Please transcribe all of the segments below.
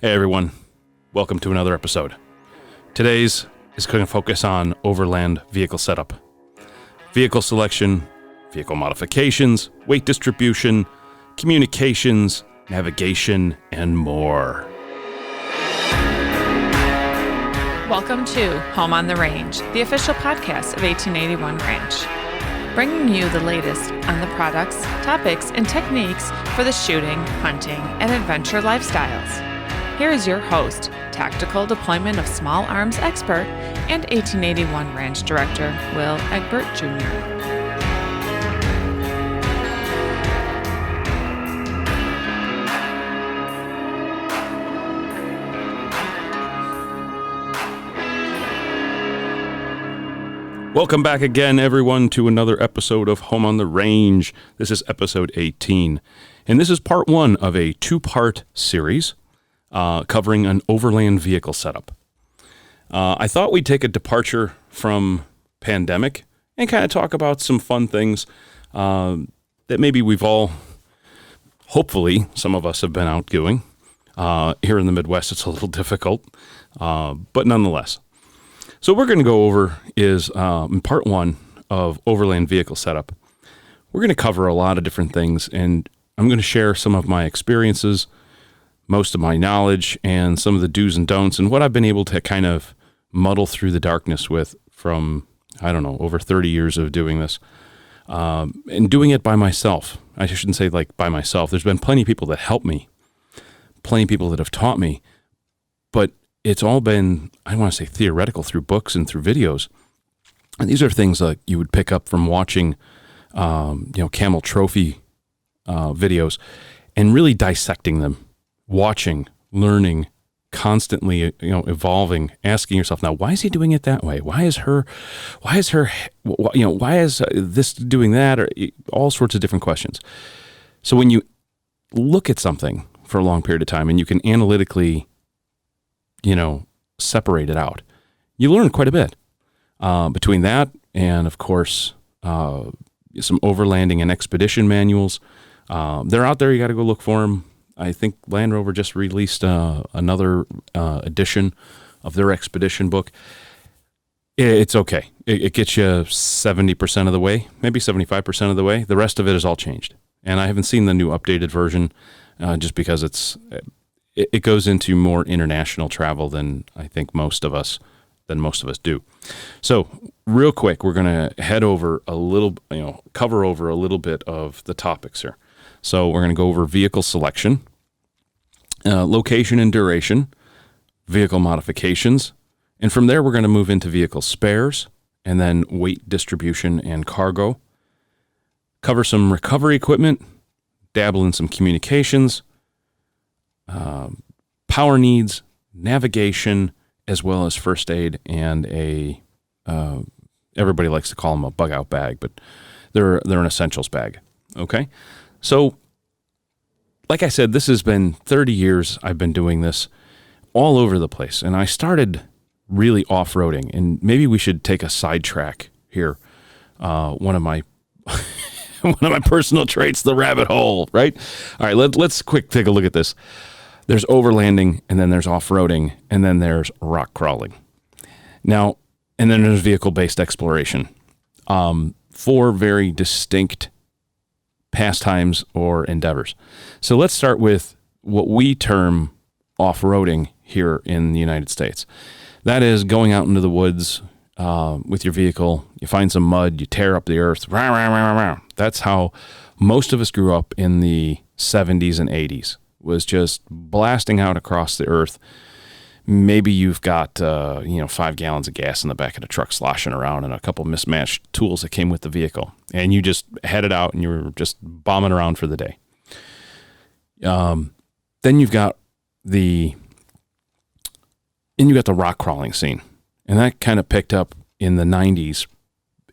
Hey everyone, welcome to another episode. Today's is going to focus on overland vehicle setup, vehicle selection, vehicle modifications, weight distribution, communications, navigation, and more. Welcome to Home on the Range, the official podcast of 1881 Ranch, bringing you the latest on the products, topics, and techniques for the shooting, hunting, and adventure lifestyles. Here is your host, Tactical Deployment of Small Arms expert and 1881 Ranch Director, Will Egbert Jr. Welcome back again, everyone, to another episode of Home on the Range. This is episode 18, and this is part one of a two-part series covering an overland vehicle setup. I thought we'd take a departure from pandemic and kind of talk about some fun things that maybe we've all, hopefully, some of us have been out doing. Here in the Midwest, it's a little difficult, but nonetheless. So what we're going to go over is in part one of overland vehicle setup. We're going to cover a lot of different things, and I'm going to share some of my experiences, most of my knowledge, and some of the do's and don'ts, and what I've been able to kind of muddle through the darkness with from, over 30 years of doing this, and doing it by myself. I shouldn't say like by myself. There's been plenty of people that help me, plenty of people that have taught me, but it's all been, I want to say, theoretical through books and through videos. And these are things like you would pick up from watching, camel trophy videos and really dissecting them, watching, learning, constantly, evolving, asking yourself, now, why is he doing it that way? Why is this doing that? Or all sorts of different questions. So when you look at something for a long period of time and you can analytically separate it out, you learn quite a bit between that and, of course, some overlanding and expedition manuals. They're out there. You got to go look for them. I think Land Rover just released another edition of their expedition book. It's okay. It gets you 70% of the way, maybe 75% of the way. The rest of it is all changed. And I haven't seen the new updated version just because it goes into more international travel than I think most of us do. So real quick, we're going to head over a little, cover over a little bit of the topics here. So we're going to go over vehicle selection, location and duration, vehicle modifications, and from there we're going to move into vehicle spares, and then weight distribution and cargo, cover some recovery equipment, dabble in some communications, power needs, navigation, as well as first aid and everybody likes to call them a bug out bag, but they're an essentials bag. Okay. So like I said, this has been 30 years. I've been doing this all over the place, and I started really off-roading, and maybe we should take a sidetrack here. One of my personal traits, the rabbit hole, right? All right, let's quick take a look at this. There's overlanding, and then there's off-roading, and then there's rock crawling. Now, and then there's vehicle-based exploration. Four very distinct pastimes or endeavors. So let's start with what we term off-roading here in the United States. That is going out into the woods with your vehicle. You find some mud, you tear up the earth. Rah, rah, rah, rah, rah. That's how most of us grew up in the 70s and 80s. Was just blasting out across the earth. Maybe you've got 5 gallons of gas in the back of the truck sloshing around and a couple mismatched tools that came with the vehicle, and you just headed out and you were just bombing around for the day. Then you've got the rock crawling scene, and that kind of picked up in the 90s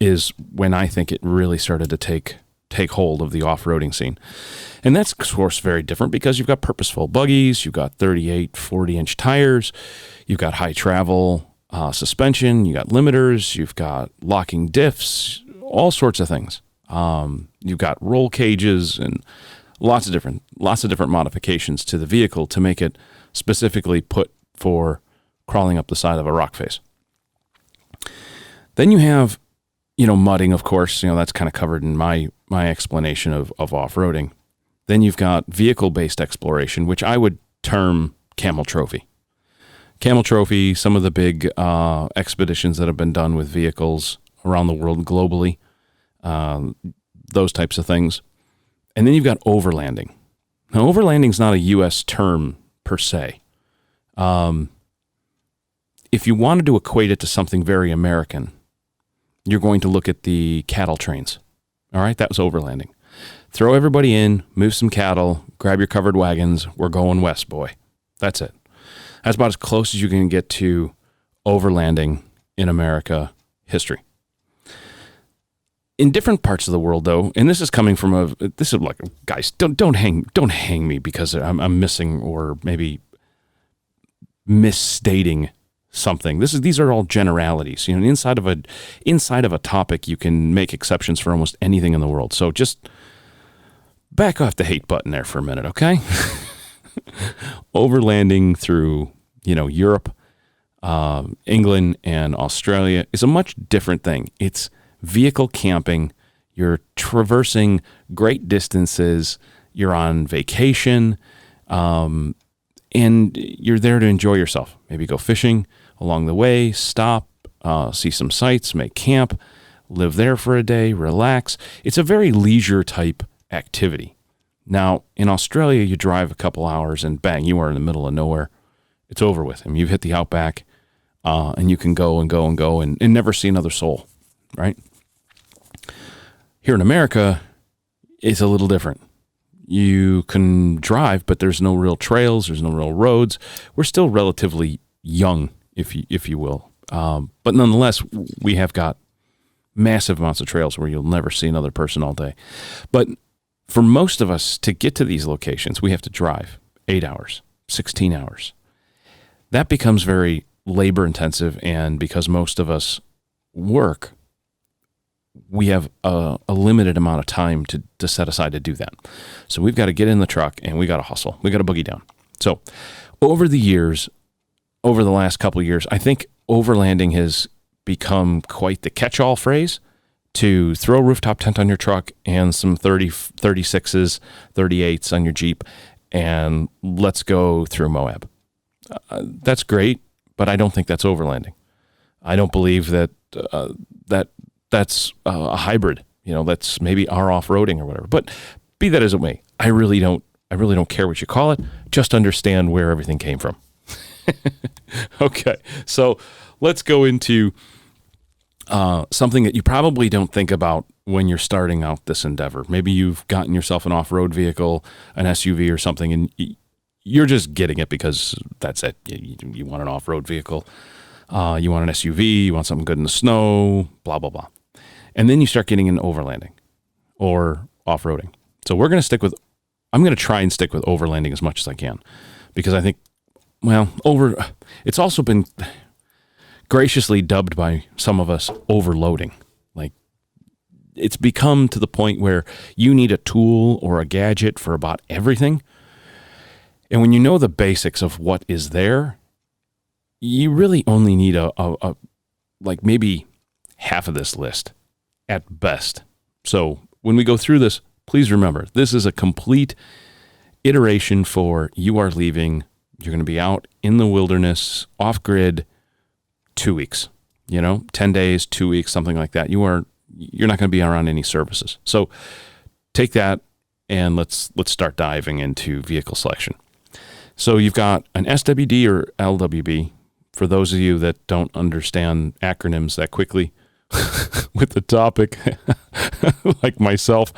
is when I think it really started to take hold of the off-roading scene. And that's, of course, very different because you've got purposeful buggies, you've got 38, 40-inch tires, you've got high travel suspension, you got limiters, you've got locking diffs, all sorts of things. You've got roll cages and lots of different modifications to the vehicle to make it specifically put for crawling up the side of a rock face. Then you have, mudding, of course. That's kind of covered in my explanation of off-roading. Then you've got vehicle-based exploration, which I would term camel trophy. Camel trophy, some of the big expeditions that have been done with vehicles around the world globally, those types of things. And then you've got overlanding. Now, overlanding is not a U.S. term per se. If you wanted to equate it to something very American, you're going to look at the cattle trains. All right, that was overlanding. Throw everybody in, move some cattle, grab your covered wagons. We're going west, boy. That's it. That's about as close as you can get to overlanding in America history. In different parts of the world, though, and this is coming from this is like, guys, don't hang me because I'm missing or maybe misstating something. These are all generalities. Inside of a topic, you can make exceptions for almost anything in the world. So just back off the hate button there for a minute, okay? Overlanding through, Europe, England, and Australia is a much different thing. It's vehicle camping. You're traversing great distances. You're on vacation, and you're there to enjoy yourself. Maybe go fishing along the way, stop, see some sights, make camp, live there for a day, relax. It's a very leisure type activity. Now, in Australia, you drive a couple hours and bang, you are in the middle of nowhere. It's over with. You've hit the outback, and you can go and go and go and never see another soul, right? Here in America, it's a little different. You can drive, but there's no real trails. There's no real roads. We're still relatively young, if you will. But nonetheless, we have got massive amounts of trails where you'll never see another person all day. But for most of us to get to these locations, we have to drive 8 hours, 16 hours. That becomes very labor intensive, and because most of us work, we have a limited amount of time to set aside to do that. So we've got to get in the truck and we got to hustle. We got to boogie down. So over the last couple of years, I think overlanding has become quite the catch-all phrase to throw a rooftop tent on your truck and some 36s, 38s on your Jeep, and let's go through Moab. That's great, but I don't think that's overlanding. I don't believe that that's a hybrid. That's maybe our off-roading or whatever. But be that as it may, I really don't care what you call it. Just understand where everything came from. Okay, so let's go into something that you probably don't think about when you're starting out this endeavor. Maybe you've gotten yourself an off-road vehicle, an SUV or something, and you're just getting it because that's it. You want an off-road vehicle. You want an SUV. You want something good in the snow, blah, blah, blah. And then you start getting into overlanding or off-roading. So I'm going to try and stick with overlanding as much as I can because I think, it's also been graciously dubbed by some of us overloading. Like, it's become to the point where you need a tool or a gadget for about everything. And when you know the basics of what is there, you really only need like maybe half of this list at best. So when we go through this, please remember, this is a complete iteration for you are leaving. You're going to be out in the wilderness, off grid, 2 weeks, 10 days, 2 weeks, something like that. You're not going to be around any services. So take that and let's start diving into vehicle selection. So you've got an SWD or LWB. For those of you that don't understand acronyms that quickly with the topic, like myself,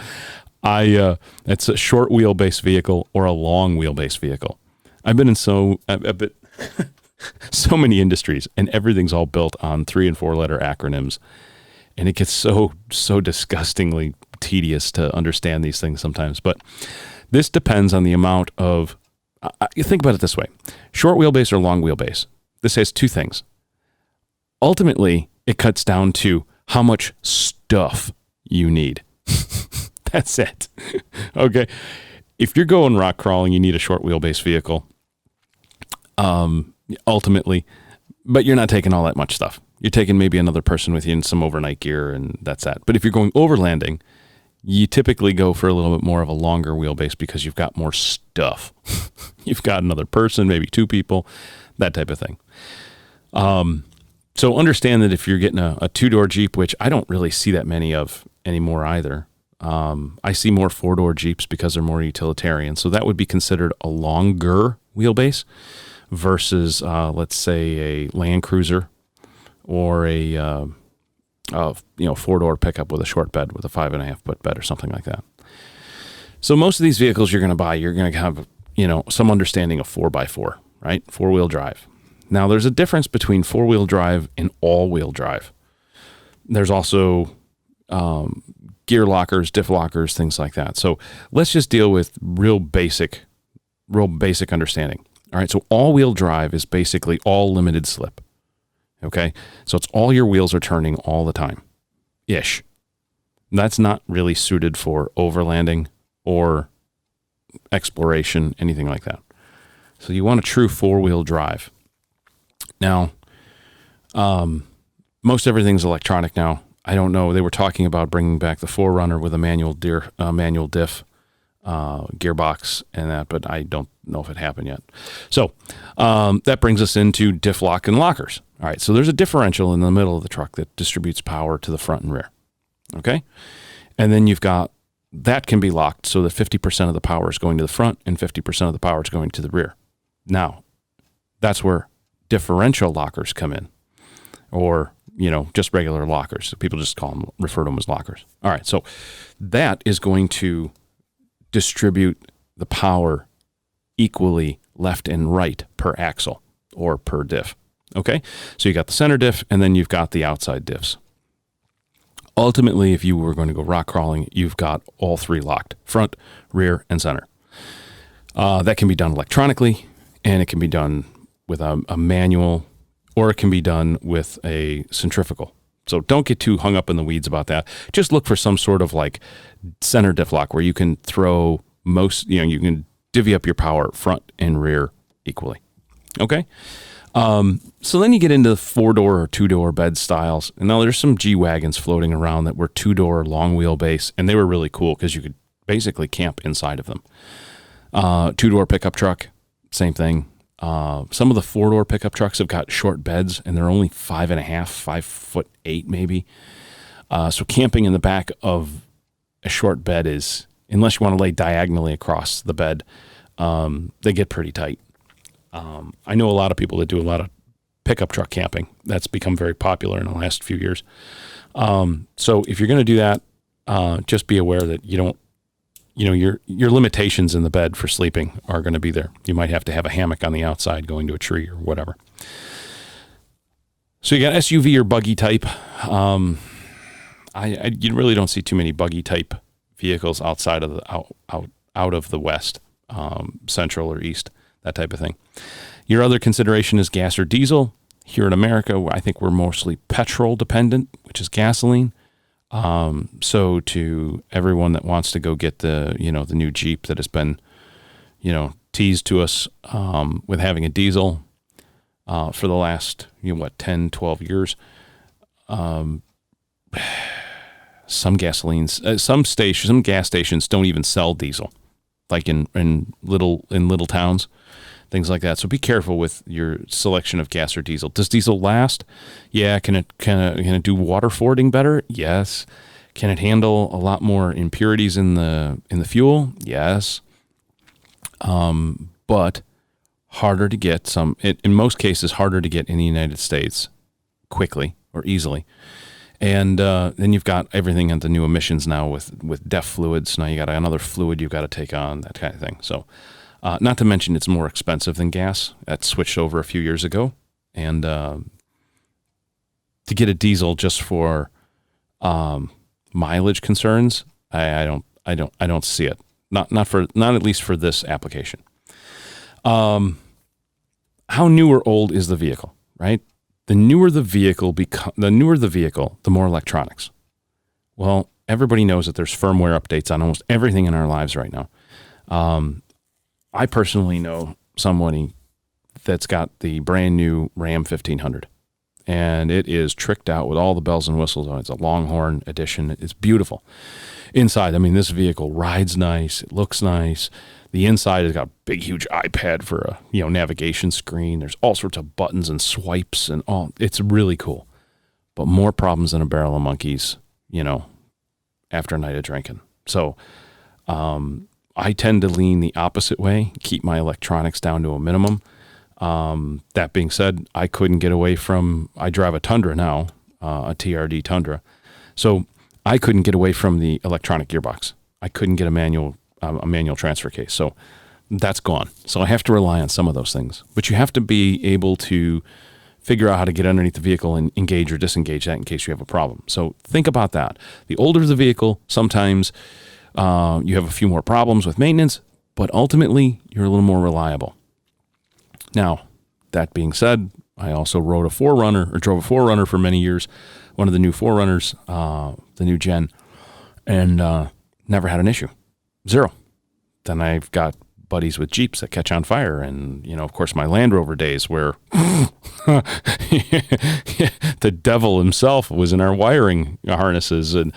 it's a short wheelbase vehicle or a long wheelbase vehicle. I've been in so many industries, and everything's all built on 3 and 4 letter acronyms, and it gets so disgustingly tedious to understand these things sometimes. But this depends on the amount of. You think about it this way: short wheelbase or long wheelbase. This has 2 things. Ultimately, it cuts down to how much stuff you need. That's it. Okay. If you're going rock crawling, you need a short wheelbase vehicle. ultimately, but you're not taking all that much stuff. You're taking maybe another person with you and some overnight gear, and that's that. But if you're going overlanding, you typically go for a little bit more of a longer wheelbase because you've got more stuff. You've got another person, maybe two people, that type of thing. So understand that if you're getting a two-door Jeep, which I don't really see that many of anymore either. I see more four-door Jeeps because they're more utilitarian. So that would be considered a longer wheelbase versus, let's say, a Land Cruiser or a four-door pickup with a short bed with a 5.5 foot bed or something like that. So most of these vehicles you're going to buy, you're going to have, some understanding of 4x4, right? Four-wheel drive. Now there's a difference between four-wheel drive and all-wheel drive. There's also gear lockers, diff lockers, things like that. So let's just deal with real basic understanding. All right. So all-wheel drive is basically all limited slip. Okay. So it's all your wheels are turning all the time ish. That's not really suited for overlanding or exploration, anything like that. So you want a true four-wheel drive. Now, most everything's electronic now. I don't know. They were talking about bringing back the 4Runner with a manual diff gearbox and that, but I don't know if it happened yet. So that brings us into diff lock and lockers. All right, so there's a differential in the middle of the truck that distributes power to the front and rear. Okay, and then you've got that can be locked so that 50% of the power is going to the front and 50% of the power is going to the rear. Now, that's where differential lockers come in, or just regular lockers. People just refer to them as lockers. All right, so that is going to distribute the power equally left and right per axle or per diff. Okay, so you got the center diff and then you've got the outside diffs. Ultimately, if you were going to go rock crawling, you've got all three locked: front, rear, and center. That can be done electronically, and it can be done with a manual, or it can be done with a centrifugal. So don't get too hung up in the weeds about that. Just look for some sort of like center diff lock where you can throw you can divvy up your power front and rear equally. Okay. So then you get into the 4-door or 2-door bed styles. And now there's some G-Wagons floating around that were 2-door long wheelbase, and they were really cool because you could basically camp inside of them. 2-door pickup truck, same thing. Some of the 4-door pickup trucks have got short beds, and they're only 5.5 maybe. So camping in the back of a short bed is, unless you want to lay diagonally across the bed, they get pretty tight. I know a lot of people that do a lot of pickup truck camping. That's become very popular in the last few years. So if you're going to do that, just be aware that your limitations in the bed for sleeping are going to be there. You might have to have a hammock on the outside going to a tree or whatever. So you got SUV or buggy type. You really don't see too many buggy type vehicles outside of the out of the West, Central or East, that type of thing. Your other consideration is gas or diesel. Here in America, I think we're mostly petrol dependent, which is gasoline. So to everyone that wants to go get the new Jeep that has been, teased to us, with having a diesel, for the last, 10, 12 years, some gas stations don't even sell diesel, like in little towns, things like that. So be careful with your selection of gas or diesel. Does diesel last? Yeah. Can it do water fording better? Yes. Can it handle a lot more impurities in the fuel? Yes. But harder to get in most cases, harder to get in the United States quickly or easily. And then you've got everything into new emissions now with DEF fluids. Now you got another fluid you've got to take on, that kind of thing. So not to mention it's more expensive than gas. That switched over a few years ago. And to get a diesel just for mileage concerns, I don't see it. Not at least for this application. How new or old is the vehicle, right? The newer the vehicle, the more electronics. Well, everybody knows that there's firmware updates on almost everything in our lives right now. I personally know somebody that's got the brand new Ram 1500. And it is tricked out with all the bells and whistles on it. It's a Longhorn edition. It's beautiful. Inside, I mean, this vehicle rides nice. It looks nice. The inside has got a big, huge iPad for a navigation screen. There's all sorts of buttons and swipes and all. It's really cool. But more problems than a barrel of monkeys, after a night of drinking. So I tend to lean the opposite way, keep my electronics down to a minimum. That being said, I couldn't get away from, I drive a Tundra now, a TRD Tundra. So I couldn't get away from the electronic gearbox. I couldn't get a manual transfer case. So that's gone. So I have to rely on some of those things, but you have to be able to figure out how to get underneath the vehicle and engage or disengage that in case you have a problem. So think about that. The older the vehicle, sometimes you have a few more problems with maintenance, but ultimately you're a little more reliable. Now, that being said, I also drove a 4Runner for many years, one of the new 4Runners, the new gen, and never had an issue. Zero. Then I've got buddies with Jeeps that catch on fire, and, of course, my Land Rover days where the devil himself was in our wiring harnesses, and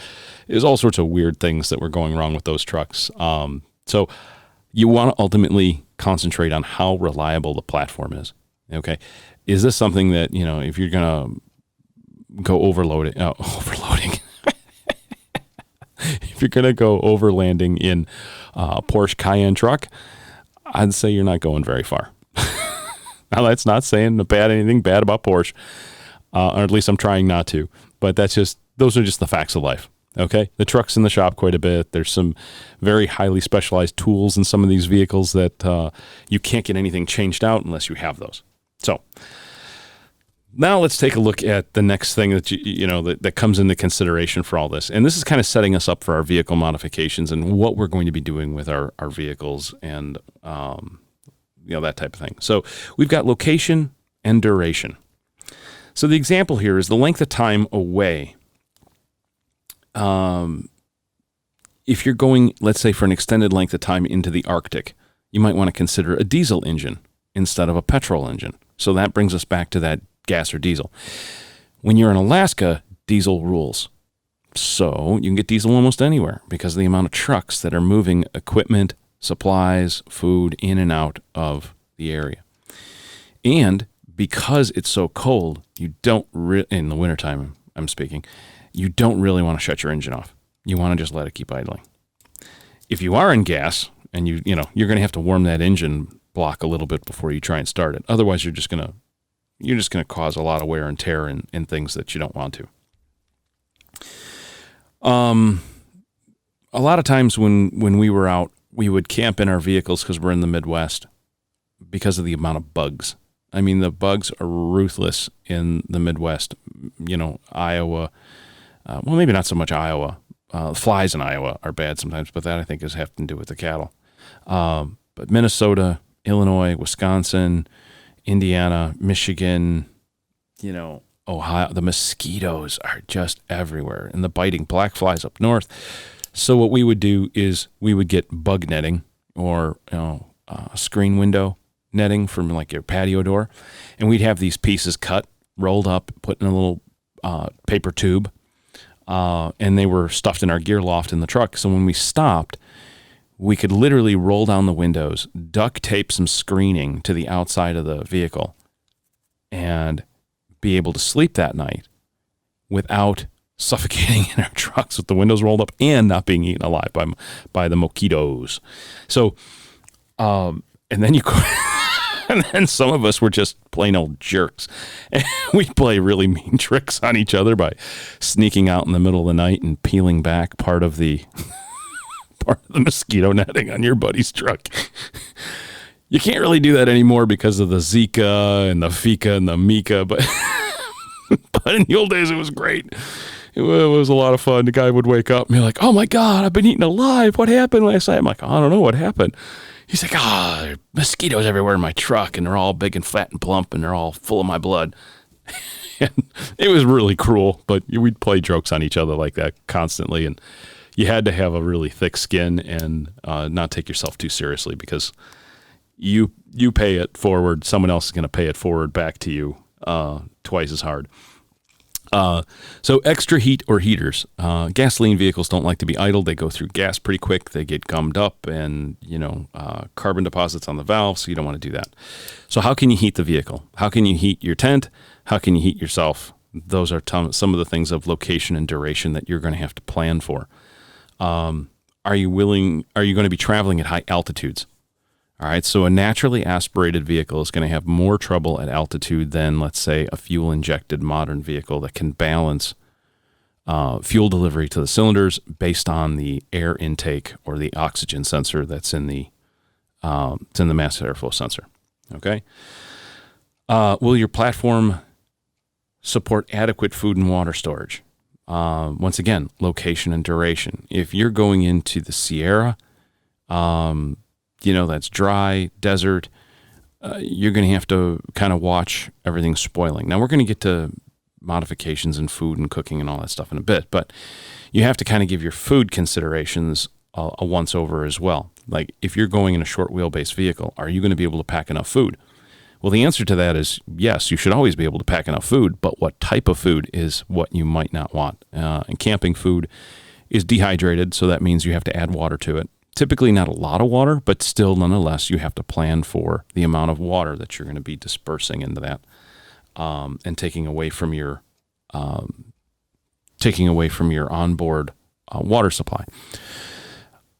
there's all sorts of weird things that were going wrong with those trucks. So you want to ultimately concentrate on how reliable the platform is. Okay. Is this something that, if you're going to go overloading, if you're going to go overlanding in a Porsche Cayenne truck, I'd say you're not going very far. Now, that's not saying anything bad about Porsche, or at least I'm trying not to, but those are just the facts of life. Okay. The truck's in the shop quite a bit. There's some very highly specialized tools in some of these vehicles that you can't get anything changed out unless you have those. So now let's take a look at the next thing that that comes into consideration for all this. And this is kind of setting us up for our vehicle modifications and what we're going to be doing with our vehicles and, that type of thing. So we've got location and duration. So the example here is the length of time away. If you're going, let's say, for an extended length of time into the Arctic, you might want to consider a diesel engine instead of a petrol engine. So that brings us back to that gas or diesel. When you're in Alaska, diesel rules. So you can get diesel almost anywhere because of the amount of trucks that are moving equipment, supplies, food in and out of the area. And because it's so cold, you don't in the wintertime, I'm speaking, you don't really want to shut your engine off. You want to just let it keep idling. If you are in gas and you're going to have to warm that engine block a little bit before you try and start it. Otherwise, you're just going to cause a lot of wear and tear in things that you don't want to. A lot of times when we were out, we would camp in our vehicles because we're in the Midwest because of the amount of bugs. I mean, the bugs are ruthless in the Midwest. Iowa, well, maybe not so much Iowa. Flies in Iowa are bad sometimes, but that I think has to do with the cattle. But Minnesota, Illinois, Wisconsin, Indiana, Michigan, Ohio, the mosquitoes are just everywhere, and the biting black flies up north. So what we would do is we would get bug netting or screen window netting from like your patio door, and we'd have these pieces cut, rolled up, put in a little paper tube, and they were stuffed in our gear loft in the truck. So when we stopped, we could literally roll down the windows, duct tape some screening to the outside of the vehicle, and be able to sleep that night without suffocating in our trucks with the windows rolled up and not being eaten alive by the mosquitoes. So, and then and then some of us were just plain old jerks. And we'd play really mean tricks on each other by sneaking out in the middle of the night and peeling back part of the mosquito netting on your buddy's truck. You can't really do that anymore because of the Zika and the Fika and the Mika, but in the old days it was great. It was a lot of fun. The guy would wake up and be like, "Oh my God, I've been eaten alive. What happened last night?" I'm like, "I don't know what happened." He's like, there are mosquitoes everywhere in my truck, and they're all big and fat and plump, and they're all full of my blood. And it was really cruel, but we'd play jokes on each other like that constantly, and you had to have a really thick skin and not take yourself too seriously because you pay it forward. Someone else is going to pay it forward back to you twice as hard. So extra heat or heaters. Gasoline vehicles don't like to be idle. They go through gas pretty quick. They get gummed up and, carbon deposits on the valve, so you don't want to do that. So how can you heat the vehicle? How can you heat your tent? How can you heat yourself? Those are some of the things of location and duration that you're going to have to plan for. Are you going to be traveling at high altitudes? All right, so a naturally aspirated vehicle is going to have more trouble at altitude than, let's say, a fuel-injected modern vehicle that can balance fuel delivery to the cylinders based on the air intake or the oxygen sensor that's in the mass airflow sensor. Okay. Will your platform support adequate food and water storage? Once again, location and duration. If you're going into the Sierra, that's dry, desert, you're going to have to kind of watch everything spoiling. Now, we're going to get to modifications in food and cooking and all that stuff in a bit, but you have to kind of give your food considerations a once-over as well. Like, if you're going in a short wheelbase vehicle, are you going to be able to pack enough food? Well, the answer to that is yes, you should always be able to pack enough food, but what type of food is what you might not want. And camping food is dehydrated, so that means you have to add water to it. Typically not a lot of water, but still, nonetheless, you have to plan for the amount of water that you're going to be dispersing into that, and taking away from your onboard water supply.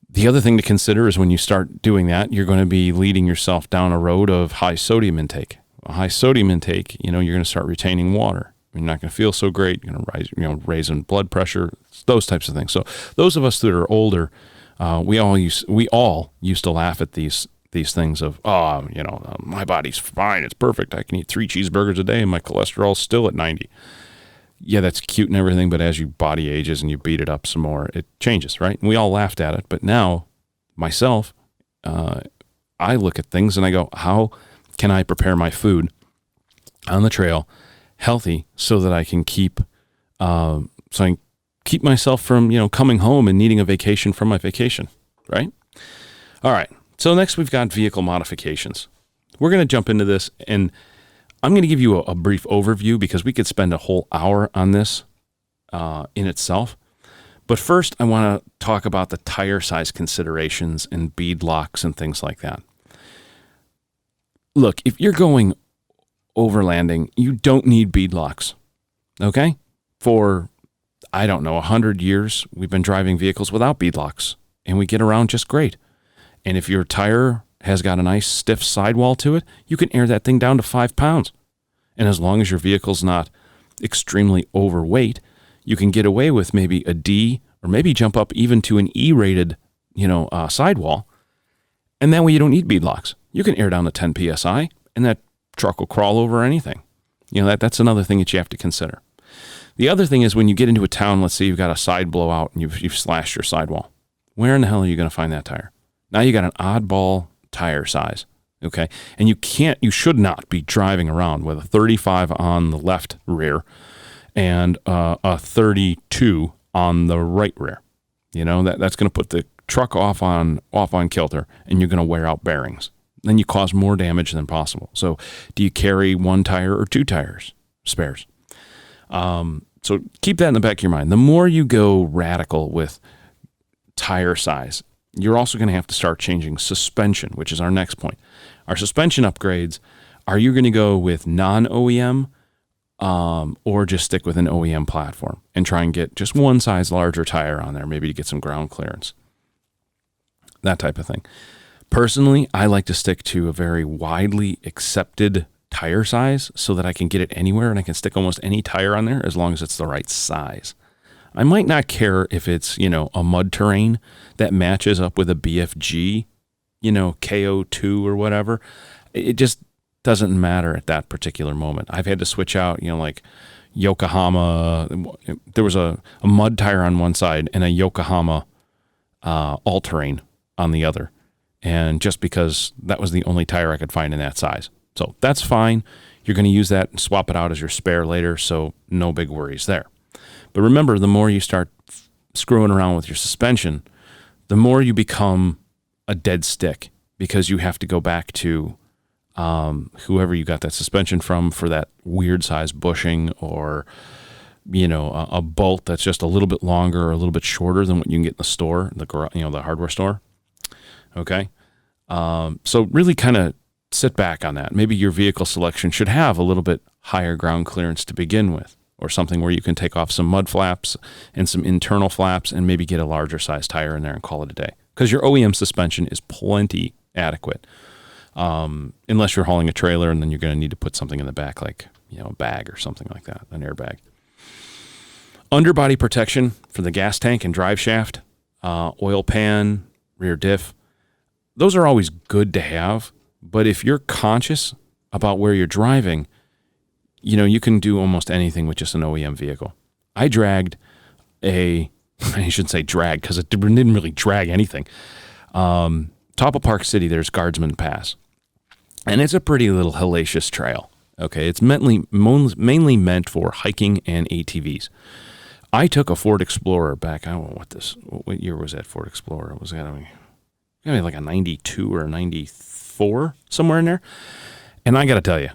The other thing to consider is when you start doing that, you're going to be leading yourself down a road of high sodium intake. A high sodium intake, you're going to start retaining water. You're not going to feel so great. You're going to raise in blood pressure, those types of things. So those of us that are older, we all used to laugh at these things of, my body's fine, it's perfect, I can eat 3 cheeseburgers a day and my cholesterol's still at 90. Yeah, that's cute and everything, but as your body ages and you beat it up some more, it changes, right? And we all laughed at it, but now, myself, I look at things and I go, how can I prepare my food on the trail healthy so that I can keep myself from, coming home and needing a vacation from my vacation, right? All right. So next we've got vehicle modifications. We're going to jump into this, and I'm going to give you a brief overview because we could spend a whole hour on this in itself. But first, I want to talk about the tire size considerations and bead locks and things like that. Look, if you're going overlanding, you don't need bead locks, okay? For 100 years, we've been driving vehicles without bead locks, and we get around just great. And if your tire has got a nice stiff sidewall to it, you can air that thing down to 5 pounds. And as long as your vehicle's not extremely overweight, you can get away with maybe a D or maybe jump up even to an E-rated, sidewall. And that way you don't need bead locks. You can air down to 10 PSI and that truck will crawl over anything. That's another thing that you have to consider. The other thing is when you get into a town, let's say you've got a side blowout and you've slashed your sidewall. Where in the hell are you going to find that tire? Now you got an oddball tire size, okay? And you should not be driving around with a 35 on the left rear and a 32 on the right rear. That's going to put the truck off on kilter, and you're going to wear out bearings. Then you cause more damage than possible. So do you carry 1 tire or 2 tires, spares? So keep that in the back of your mind. The more you go radical with tire size, you're also going to have to start changing suspension, which is our next point. Our suspension upgrades, are you going to go with non-OEM or just stick with an OEM platform and try and get just one size larger tire on there, maybe to get some ground clearance? That type of thing. Personally, I like to stick to a very widely accepted tire size so that I can get it anywhere and I can stick almost any tire on there as long as it's the right size. I might not care if it's, a mud terrain that matches up with a BFG, KO2 or whatever. It just doesn't matter at that particular moment. I've had to switch out, like Yokohama. There was a mud tire on one side and a Yokohama all-terrain on the other. And just because that was the only tire I could find in that size. So that's fine. You're going to use that and swap it out as your spare later, so no big worries there. But remember, the more you start screwing around with your suspension, the more you become a dead stick because you have to go back to whoever you got that suspension from for that weird size bushing, or a bolt that's just a little bit longer or a little bit shorter than what you can get in the store, the hardware store. Okay, so really kind of sit back on that. Maybe your vehicle selection should have a little bit higher ground clearance to begin with, or something where you can take off some mud flaps and some internal flaps and maybe get a larger size tire in there and call it a day, because your OEM suspension is plenty adequate. Unless you're hauling a trailer, and then you're going to need to put something in the back, like, a bag or something like that, an airbag. Underbody protection for the gas tank and drive shaft, oil pan, rear diff. Those are always good to have, but if you're conscious about where you're driving, you can do almost anything with just an OEM vehicle. I dragged I shouldn't say drag, because it didn't really drag anything. Top of Park City, there's Guardsman Pass. And it's a pretty little hellacious trail. Okay, it's mainly meant for hiking and ATVs. I took a Ford Explorer back. I don't know what year was that Ford Explorer? It was like a 92 or a 94, somewhere in there. And I got to tell you,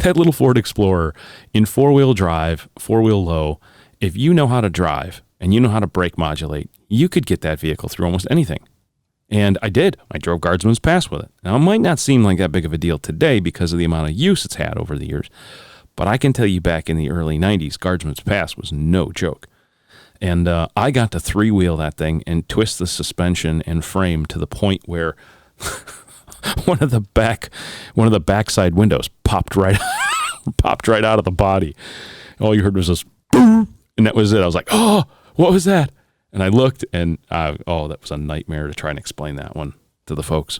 that little Ford Explorer in four-wheel drive, four-wheel low, if you know how to drive and you know how to brake modulate, you could get that vehicle through almost anything. And I did. I drove Guardsman's Pass with it. Now, it might not seem like that big of a deal today because of the amount of use it's had over the years, but I can tell you back in the early 90s, Guardsman's Pass was no joke. And I got to three-wheel that thing and twist the suspension and frame to the point where one of the backside windows popped right out of the body. All you heard was this boom, and that was it. I was like, oh, what was that? And I looked, and that was a nightmare to try and explain that one to the folks.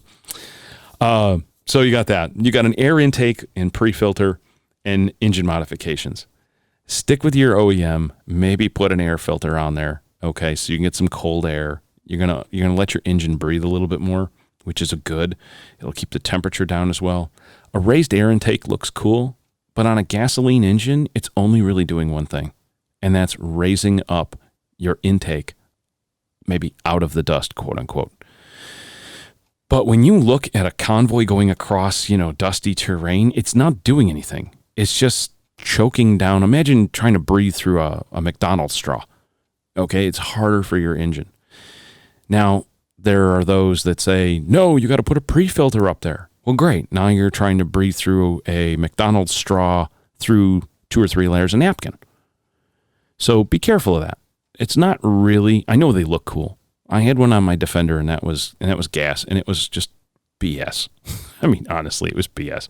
So you got that. You got an air intake and pre-filter and engine modifications. Stick with your OEM. Maybe put an air filter on there. Okay, so you can get some cold air. You're gonna let your engine breathe a little bit more, which is a good. It'll keep the temperature down as well. A raised air intake looks cool, but on a gasoline engine, it's only really doing one thing, and that's raising up your intake, maybe out of the dust, quote unquote. But when you look at a convoy going across, dusty terrain, it's not doing anything. It's just choking down. Imagine trying to breathe through a McDonald's straw. Okay, it's harder for your engine. Now, there are those that say, no, you got to put a pre-filter up there. Well, great. Now you're trying to breathe through a McDonald's straw through 2 or 3 layers of napkin. So be careful of that. It's not really, I know they look cool. I had one on my Defender, and that was gas, and it was just BS. I mean, honestly, it was BS.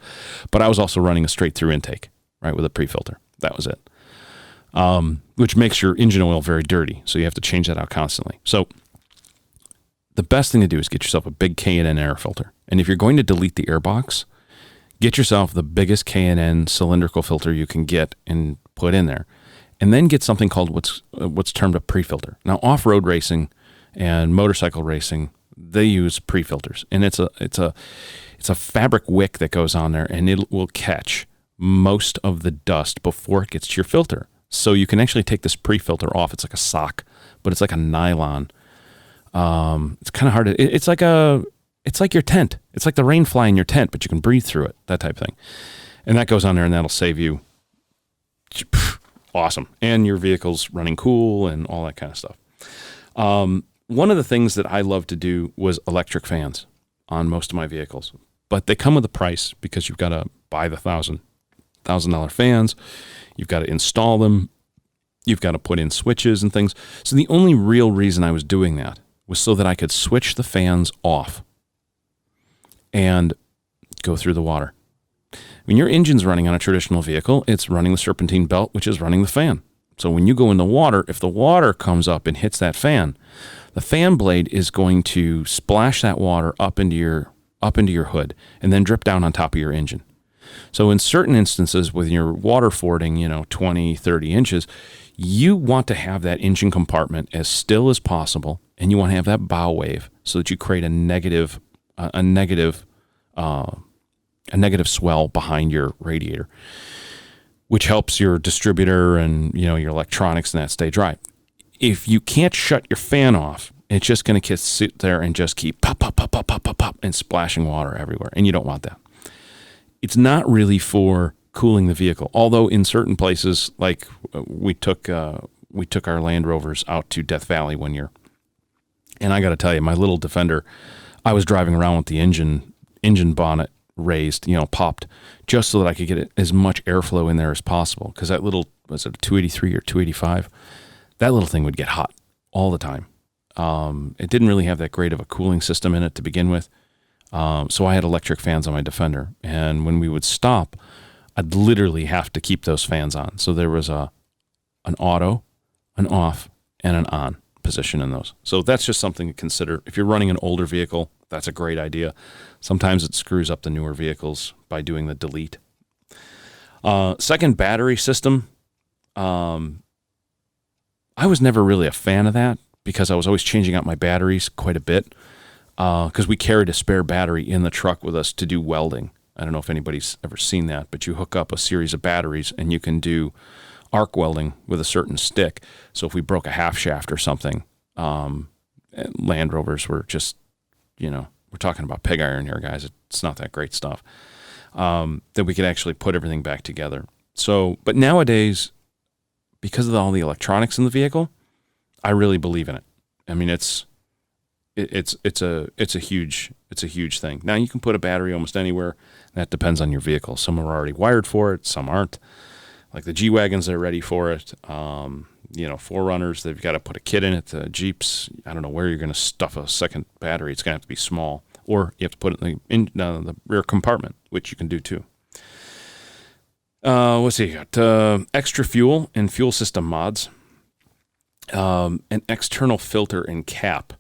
But I was also running a straight through intake, right, with a pre-filter. That was it. Which makes your engine oil very dirty, so you have to change that out constantly. So the best thing to do is get yourself a big K&N air filter. And if you're going to delete the air box, get yourself the biggest K&N cylindrical filter you can get and put in there. And then get something called what's termed a pre-filter. Now, off-road racing and motorcycle racing, they use pre-filters, and it's a fabric wick that goes on there, and it will catch most of the dust before it gets to your filter. So you can actually take this pre-filter off. It's like a sock, but it's like a nylon. It's kind of hard to. It's like your tent. It's like the rain fly in your tent, but you can breathe through it. That type of thing, and that goes on there, and that'll save you. Awesome. And your vehicle's running cool and all that kind of stuff. One of the things that I love to do was electric fans on most of my vehicles, but they come with a price because you've got to buy the $1,000 fans. You've got to install them. You've got to put in switches and things. So the only real reason I was doing that was so that I could switch the fans off and go through the water. When your engine's running on a traditional vehicle, it's running the serpentine belt, which is running the fan. So when you go in the water, if the water comes up and hits that fan, the fan blade is going to splash that water up into your hood and then drip down on top of your engine. So in certain instances, with your water fording, 20, 30 inches, you want to have that engine compartment as still as possible, and you want to have that bow wave so that you create a negative swell behind your radiator, which helps your distributor and your electronics and that stay dry. If you can't shut your fan off, It's just going to sit there and just keep pop, pop, pop, pop, pop, pop, pop, and splashing water everywhere. And you don't want that. It's not really for cooling the vehicle. Although in certain places, like we took our Land Rovers out to Death Valley one year. And I got to tell you, my little Defender, I was driving around with the engine bonnet raised, popped, just so that I could get as much airflow in there as possible. Because that little, was it a 283 or 285? That little thing would get hot all the time. It didn't really have that great of a cooling system in it to begin with. So I had electric fans on my Defender. And when we would stop, I'd literally have to keep those fans on. So there was an auto, an off, and an on position in those. So that's just something to consider. If you're running an older vehicle, that's a great idea. Sometimes it screws up the newer vehicles by doing the delete. Second, battery system. I was never really a fan of that because I was always changing out my batteries quite a bit because we carried a spare battery in the truck with us to do welding. I don't know if anybody's ever seen that, but you hook up a series of batteries and you can do arc welding with a certain stick. So if we broke a half shaft or something, Land Rovers were just, we're talking about pig iron here, guys. It's not that great stuff. That we could actually put everything back together. So, but nowadays, because of all the electronics in the vehicle, I really believe in it. I mean, it's a huge thing. Now you can put a battery almost anywhere. That depends on your vehicle. Some are already wired for it. Some aren't. Like the G-Wagons, they're ready for it. 4Runners, they've got to put a kit in it. The Jeeps, I don't know where you're going to stuff a second battery. It's going to have to be small. Or you have to put it in the rear compartment, which you can do too. Let's see. You got extra fuel and fuel system mods. An external filter and cap.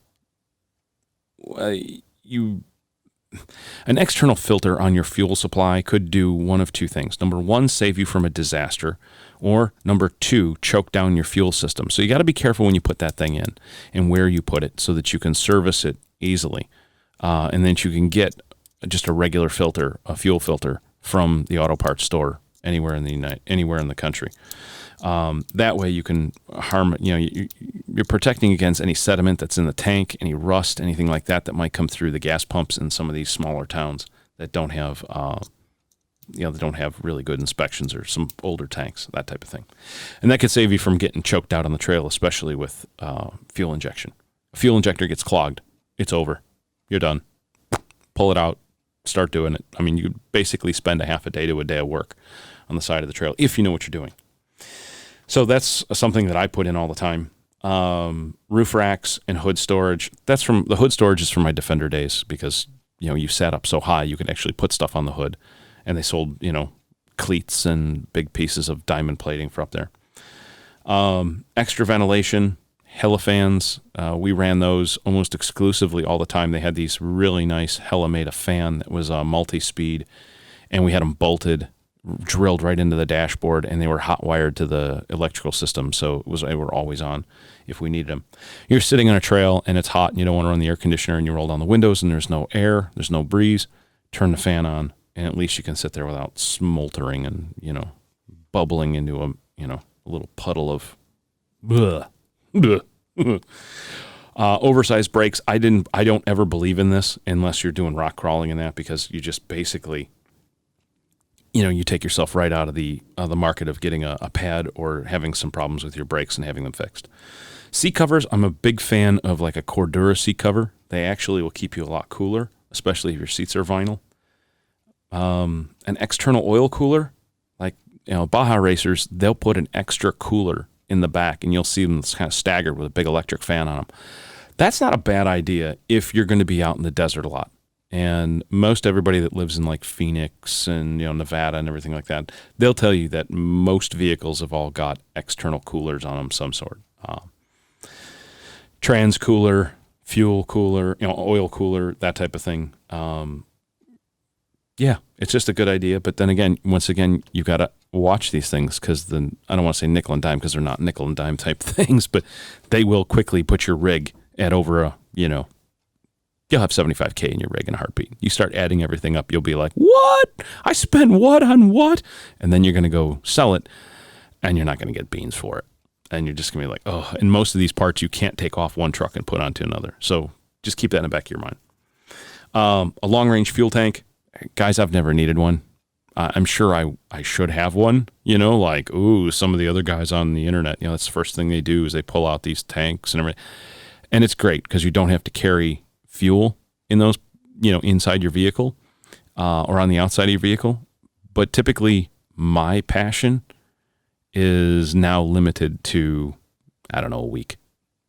An external filter on your fuel supply could do one of two things. Number one, save you from a disaster, or number two, choke down your fuel system. So you got to be careful when you put that thing in and where you put it so that you can service it easily. And then you can get just a regular filter, a fuel filter from the auto parts store anywhere in the country. That way you can you're protecting against any sediment that's in the tank, any rust, anything like that might come through the gas pumps in some of these smaller towns that don't have, they don't have really good inspections or some older tanks, that type of thing. And that could save you from getting choked out on the trail, especially with fuel injection. A fuel injector gets clogged. It's over. You're done. Pull it out. Start doing it. I mean, you basically spend a half a day to a day of work on the side of the trail if you know what you're doing. So that's something that I put in all the time. Roof racks and hood storage. The hood storage is from my Defender days because, you sat up so high you could actually put stuff on the hood, and they sold, cleats and big pieces of diamond plating for up there. Extra ventilation, Hella fans. We ran those almost exclusively all the time. They had these really nice Hella made a fan that was multi-speed, and we had them bolted, drilled right into the dashboard, and they were hot wired to the electrical system, so they were always on if we needed them. You're sitting on a trail and it's hot and you don't want to run the air conditioner, and you roll down the windows and there's no air, there's no breeze. Turn the fan on, and at least you can sit there without smoldering and bubbling into a little puddle of oversized brakes. I don't ever believe in this unless you're doing rock crawling and that, because you just basically you take yourself right out of the market of getting a pad or having some problems with your brakes and having them fixed. Seat covers, I'm a big fan of like a Cordura seat cover. They actually will keep you a lot cooler, especially if your seats are vinyl. An external oil cooler, like Baja racers, they'll put an extra cooler in the back, and you'll see them kind of staggered with a big electric fan on them. That's not a bad idea if you're going to be out in the desert a lot. And most everybody that lives in like Phoenix and Nevada and everything like that, they'll tell you that most vehicles have all got external coolers on them, some sort. Trans cooler, fuel cooler, oil cooler, that type of thing. Yeah, it's just a good idea. But then again, once again, you got to watch these things, because I don't want to say nickel and dime, because they're not nickel and dime type things, but they will quickly put your rig at over you'll have 75K in your rig in a heartbeat. You start adding everything up, you'll be like, what? I spent what on what? And then you're going to go sell it, and you're not going to get beans for it. and you're just going to be like, oh, and most of these parts you can't take off one truck and put onto another. So just keep that in the back of your mind. A long-range fuel tank. Guys, I've never needed one. I'm sure I should have one, like, some of the other guys on the internet, that's the first thing they do is they pull out these tanks and everything. And it's great because you don't have to carry fuel in those, inside your vehicle or on the outside of your vehicle. But typically my passion is now limited to, I don't know, a week.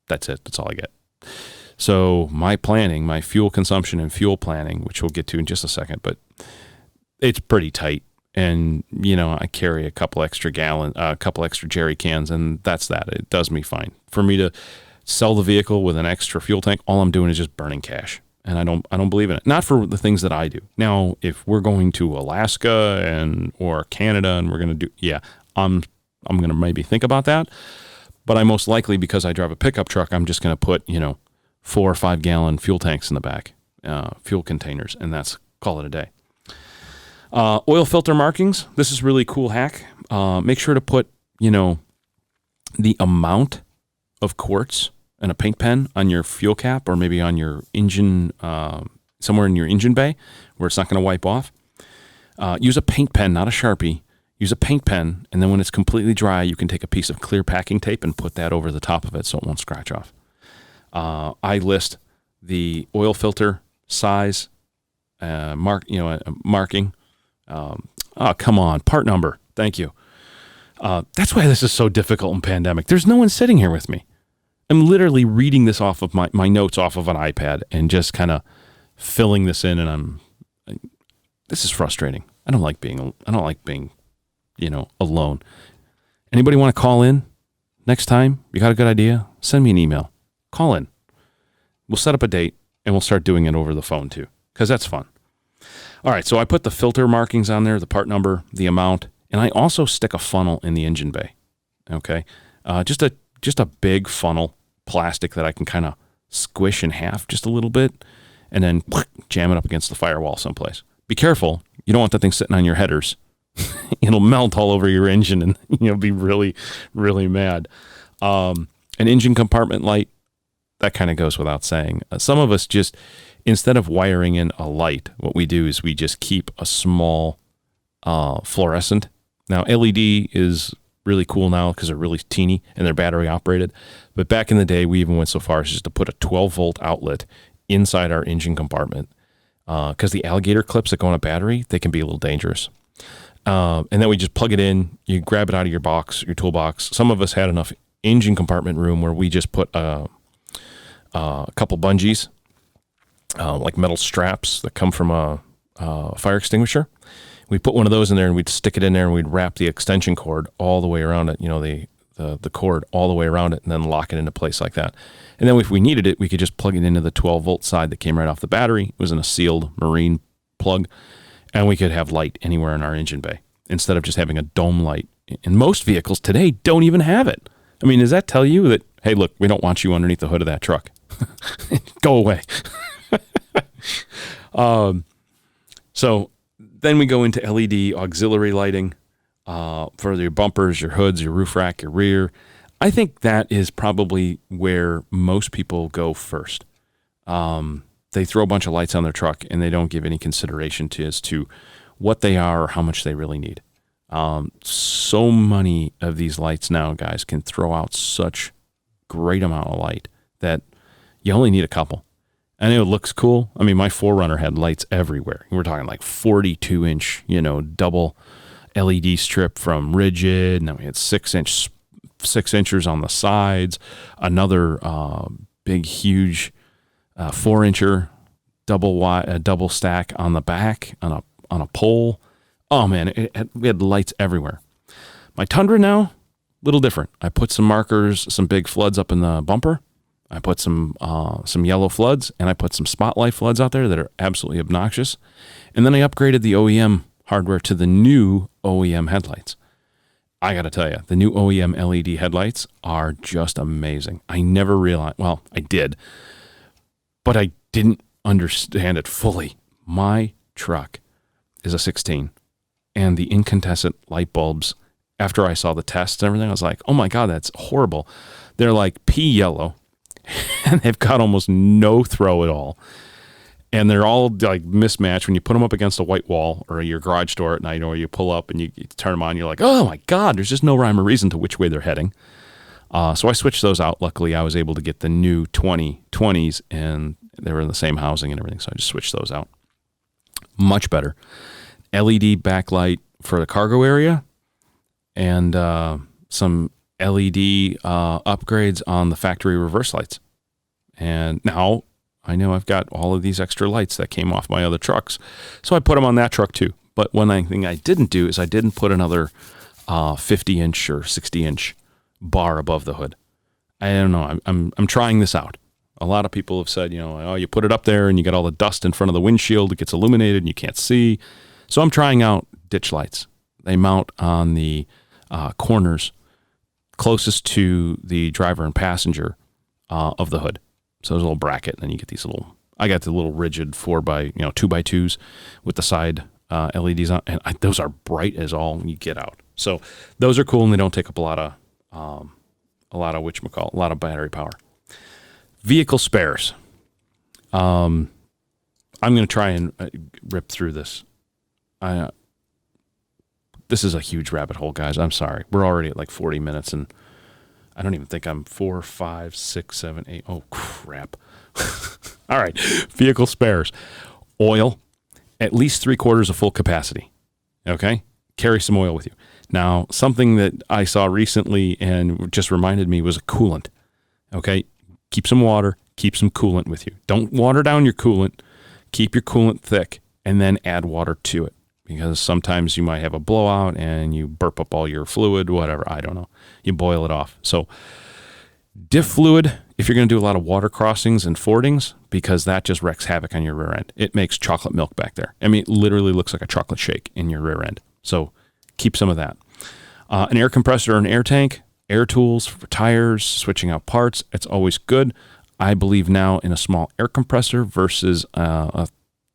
That's it. That's all I get. So my planning, my fuel consumption and fuel planning, which we'll get to in just a second, but it's pretty tight. And, I carry a couple extra jerry cans, and that's that. It does me fine. For me to sell the vehicle with an extra fuel tank, all I'm doing is just burning cash. And I don't believe in it. Not for the things that I do. Now, if we're going to Alaska or Canada and we're going to do, I'm going to maybe think about that. But I most likely, because I drive a pickup truck, I'm just going to put, 4 or 5 gallon fuel tanks in the back, fuel containers, and call it a day. Oil filter markings. This is really cool hack. Make sure to put, the amount of quarts and a paint pen on your fuel cap, or maybe on your engine, somewhere in your engine bay where it's not going to wipe off. Use a paint pen, not a Sharpie. Use a paint pen, and then when it's completely dry, you can take a piece of clear packing tape and put that over the top of it so it won't scratch off. I list the oil filter size, marking. Come on, part number. Thank you. That's why this is so difficult in pandemic. There's no one sitting here with me. I'm literally reading this off of my notes off of an iPad and just kind of filling this in, and this is frustrating. I don't like being, alone. Anybody want to call in next time? You got a good idea? Send me an email. Call in. We'll set up a date, and we'll start doing it over the phone too, because that's fun. All right, so I put the filter markings on there, the part number, the amount, and I also stick a funnel in the engine bay. Okay, just a big funnel, plastic that I can kind of squish in half just a little bit, and then jam it up against the firewall someplace. Be careful. You don't want that thing sitting on your headers. It'll melt all over your engine, and you'll be really, really mad. An engine compartment light, that kind of goes without saying. Some of us just, instead of wiring in a light, what we do is we just keep a small fluorescent. Now, LED is really cool now because they're really teeny and they're battery operated. But back in the day, we even went so far as just to put a 12-volt outlet inside our engine compartment because the alligator clips that go on a battery, they can be a little dangerous. And then we just plug it in. You grab it out of your box, your toolbox. Some of us had enough engine compartment room where we just put a couple bungees, like metal straps that come from a fire extinguisher. We put one of those in there and we'd stick it in there and we'd wrap the extension cord all the way around it, the cord all the way around it, and then lock it into place like that. And then if we needed it, we could just plug it into the 12-volt side that came right off the battery. It was in a sealed marine plug, and we could have light anywhere in our engine bay instead of just having a dome light. And most vehicles today don't even have it. I mean, does that tell you that, hey, look, we don't want you underneath the hood of that truck? Go away. So then we go into LED auxiliary lighting for your bumpers, your hoods, your roof rack, your rear. I think that is probably where most people go first. They throw a bunch of lights on their truck and they don't give any consideration as to what they are or how much they really need. So many of these lights now, guys, can throw out such great amount of light that you only need a couple. And it looks cool. I mean, my 4Runner had lights everywhere. We're talking like 42-inch, double LED strip from Rigid. And then we had 6 inchers on the sides. Another big, huge 4-incher double stack on the back on a pole. Oh man, we had lights everywhere. My Tundra now, little different. I put some markers, some big floods up in the bumper. I put some yellow floods, and I put some spotlight floods out there that are absolutely obnoxious. And then I upgraded the OEM hardware to the new OEM headlights. I got to tell you, the new OEM LED headlights are just amazing. I never realized, well, I did, but I didn't understand it fully. My truck is a 16, and the incandescent light bulbs after I saw the tests and everything, I was like, oh my God, that's horrible. They're like pea yellow and they've got almost no throw at all. And they're all like mismatched when you put them up against a white wall or your garage door at night, or you pull up and you turn them on. You're like, oh my God, there's just no rhyme or reason to which way they're heading. So I switched those out. Luckily, I was able to get the new 2020s and they were in the same housing and everything. So I just switched those out. Much better. LED backlight for the cargo area and some LED upgrades on the factory reverse lights. And now I know I've got all of these extra lights that came off my other trucks. So I put them on that truck too. But one thing I didn't do is I didn't put another 50-inch or 60-inch bar above the hood. I don't know. I'm trying this out. A lot of people have said, oh, you put it up there and you get all the dust in front of the windshield. It gets illuminated and you can't see. So I'm trying out ditch lights. They mount on the corners closest to the driver and passenger of the hood. So there's a little bracket, and then you get these I got the little rigid 2x2s with the side LEDs on, and those are bright as all when you get out. So those are cool, and they don't take up a lot of battery power. Vehicle spares. I'm going to try and rip through this. This is a huge rabbit hole, guys. I'm sorry. We're already at like 40 minutes, and I don't even think I'm 4, 5, 6, 7, 8. Oh, crap. All right. Vehicle spares. Oil, at least 3/4 of full capacity. Okay? Carry some oil with you. Now, something that I saw recently and just reminded me was a coolant. Okay? Keep some water. Keep some coolant with you. Don't water down your coolant. Keep your coolant thick and then add water to it. Because sometimes you might have a blowout and you burp up all your fluid, whatever. I don't know. You boil it off. So diff fluid, if you're going to do a lot of water crossings and fordings, because that just wreaks havoc on your rear end. It makes chocolate milk back there. I mean, it literally looks like a chocolate shake in your rear end. So keep some of that. An air compressor or an air tank, air tools for tires, switching out parts. It's always good. I believe now in a small air compressor versus a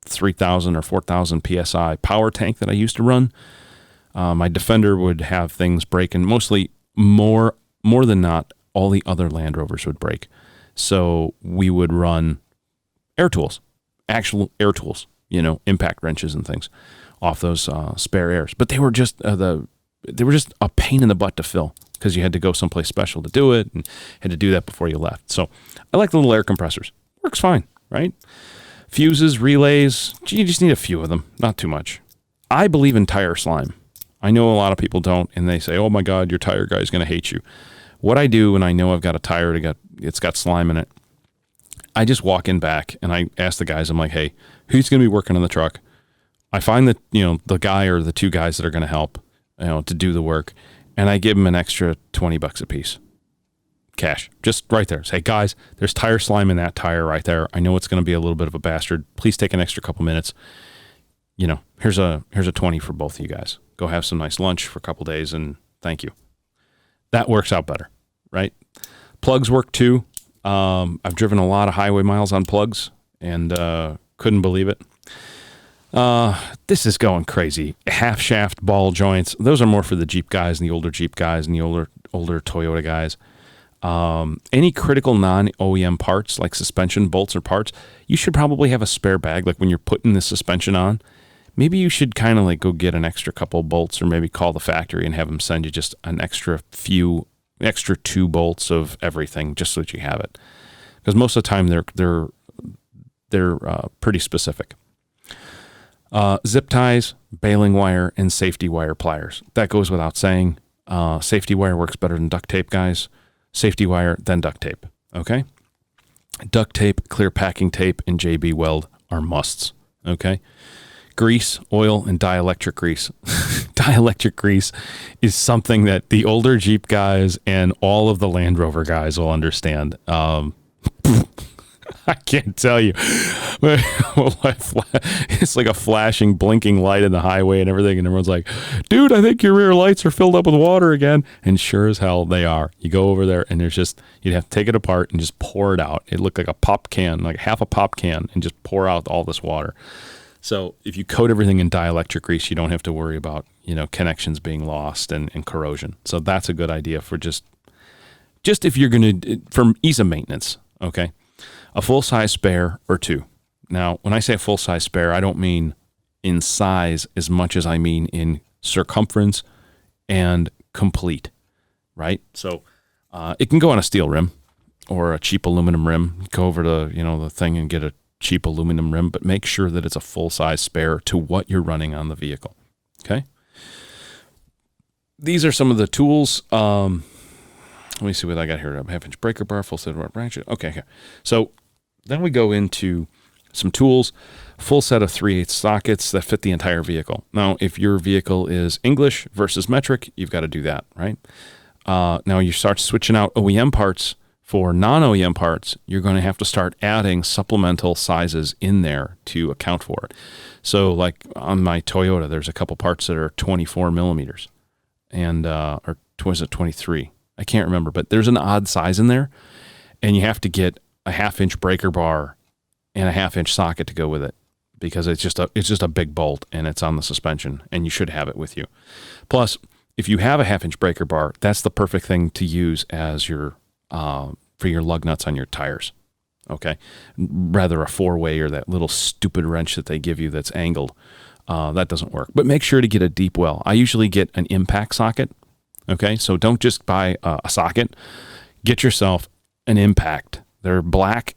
3,000 or 4,000 PSI power tank that I used to run. My Defender would have things break, and mostly more than not, all the other Land Rovers would break. So we would run air tools, actual air tools, impact wrenches and things off those spare airs. But they were just a pain in the butt to fill because you had to go someplace special to do it and had to do that before you left. So I like the little air compressors. Works fine, right? Fuses, relays, you just need a few of them, not too much. I believe in tire slime. I know a lot of people don't, and they say, oh my God, your tire guy is going to hate you. What I do when I know I've got a tire it's got slime in it, I just walk in back and I ask the guys, I'm like, hey, who's going to be working on the truck? I find that, the guy or the two guys that are going to help, to do the work, and I give them an extra $20 a piece. Cash, just right there. Say, guys, there's tire slime in that tire right there. I know it's going to be a little bit of a bastard. Please take an extra couple minutes. Here's a 20 for both of you guys. Go have some nice lunch for a couple days, and thank you. That works out better, right? Plugs work too. I've driven a lot of highway miles on plugs, and couldn't believe it. This is going crazy. Half shaft ball joints. Those are more for the Jeep guys and the older Jeep guys and the older Toyota guys. Any critical non-OEM parts like suspension bolts or parts, you should probably have a spare bag. Like when you're putting the suspension on, maybe you should kind of like go get an extra couple bolts, or maybe call the factory and have them send you just an extra 2 bolts of everything, just so that you have it. Because most of the time they're pretty specific. Zip ties, baling wire, and safety wire pliers. That goes without saying. Safety wire works better than duct tape, guys. Safety wire, then duct tape. Okay? Duct tape, clear packing tape, and JB Weld are musts. Okay? Grease, oil, and dielectric grease. Dielectric grease is something that the older Jeep guys and all of the Land Rover guys will understand. I can't tell you. It's like a flashing, blinking light in the highway and everything. And everyone's like, dude, I think your rear lights are filled up with water again. And sure as hell they are. You go over there and you'd have to take it apart and just pour it out. It looked like a pop can, like half a pop can, and just pour out all this water. So if you coat everything in dielectric grease, you don't have to worry about, connections being lost and corrosion. So that's a good idea for just if you're going to, for ease of maintenance, okay? A full-size spare or two. Now, when I say a full-size spare, I don't mean in size as much as I mean in circumference and complete, right? So it can go on a steel rim or a cheap aluminum rim. Go over to, the thing and get a cheap aluminum rim, but make sure that it's a full-size spare to what you're running on the vehicle, okay? These are some of the tools. Let me see what I got here. A half-inch breaker bar, full set of branches. Okay. So then we go into some tools, full set of 3/8 sockets that fit the entire vehicle. Now, if your vehicle is English versus metric, you've got to do that, right? Now you start switching out OEM parts. For non-OEM parts, you're going to have to start adding supplemental sizes in there to account for it. So like on my Toyota, there's a couple parts that are 24 millimeters and, or was it 23? I can't remember, but there's an odd size in there, and you have to get a 1/2-inch breaker bar and a 1/2-inch socket to go with it because it's just a big bolt and it's on the suspension, and you should have it with you. Plus, if you have a 1/2-inch breaker bar, that's the perfect thing to use as your for your lug nuts on your tires. Okay, rather a 4-way or that little stupid wrench that they give you that's angled. That doesn't work. But make sure to get a deep well. I usually get an impact socket. Okay, so don't just buy a socket. Get yourself an impact. They're black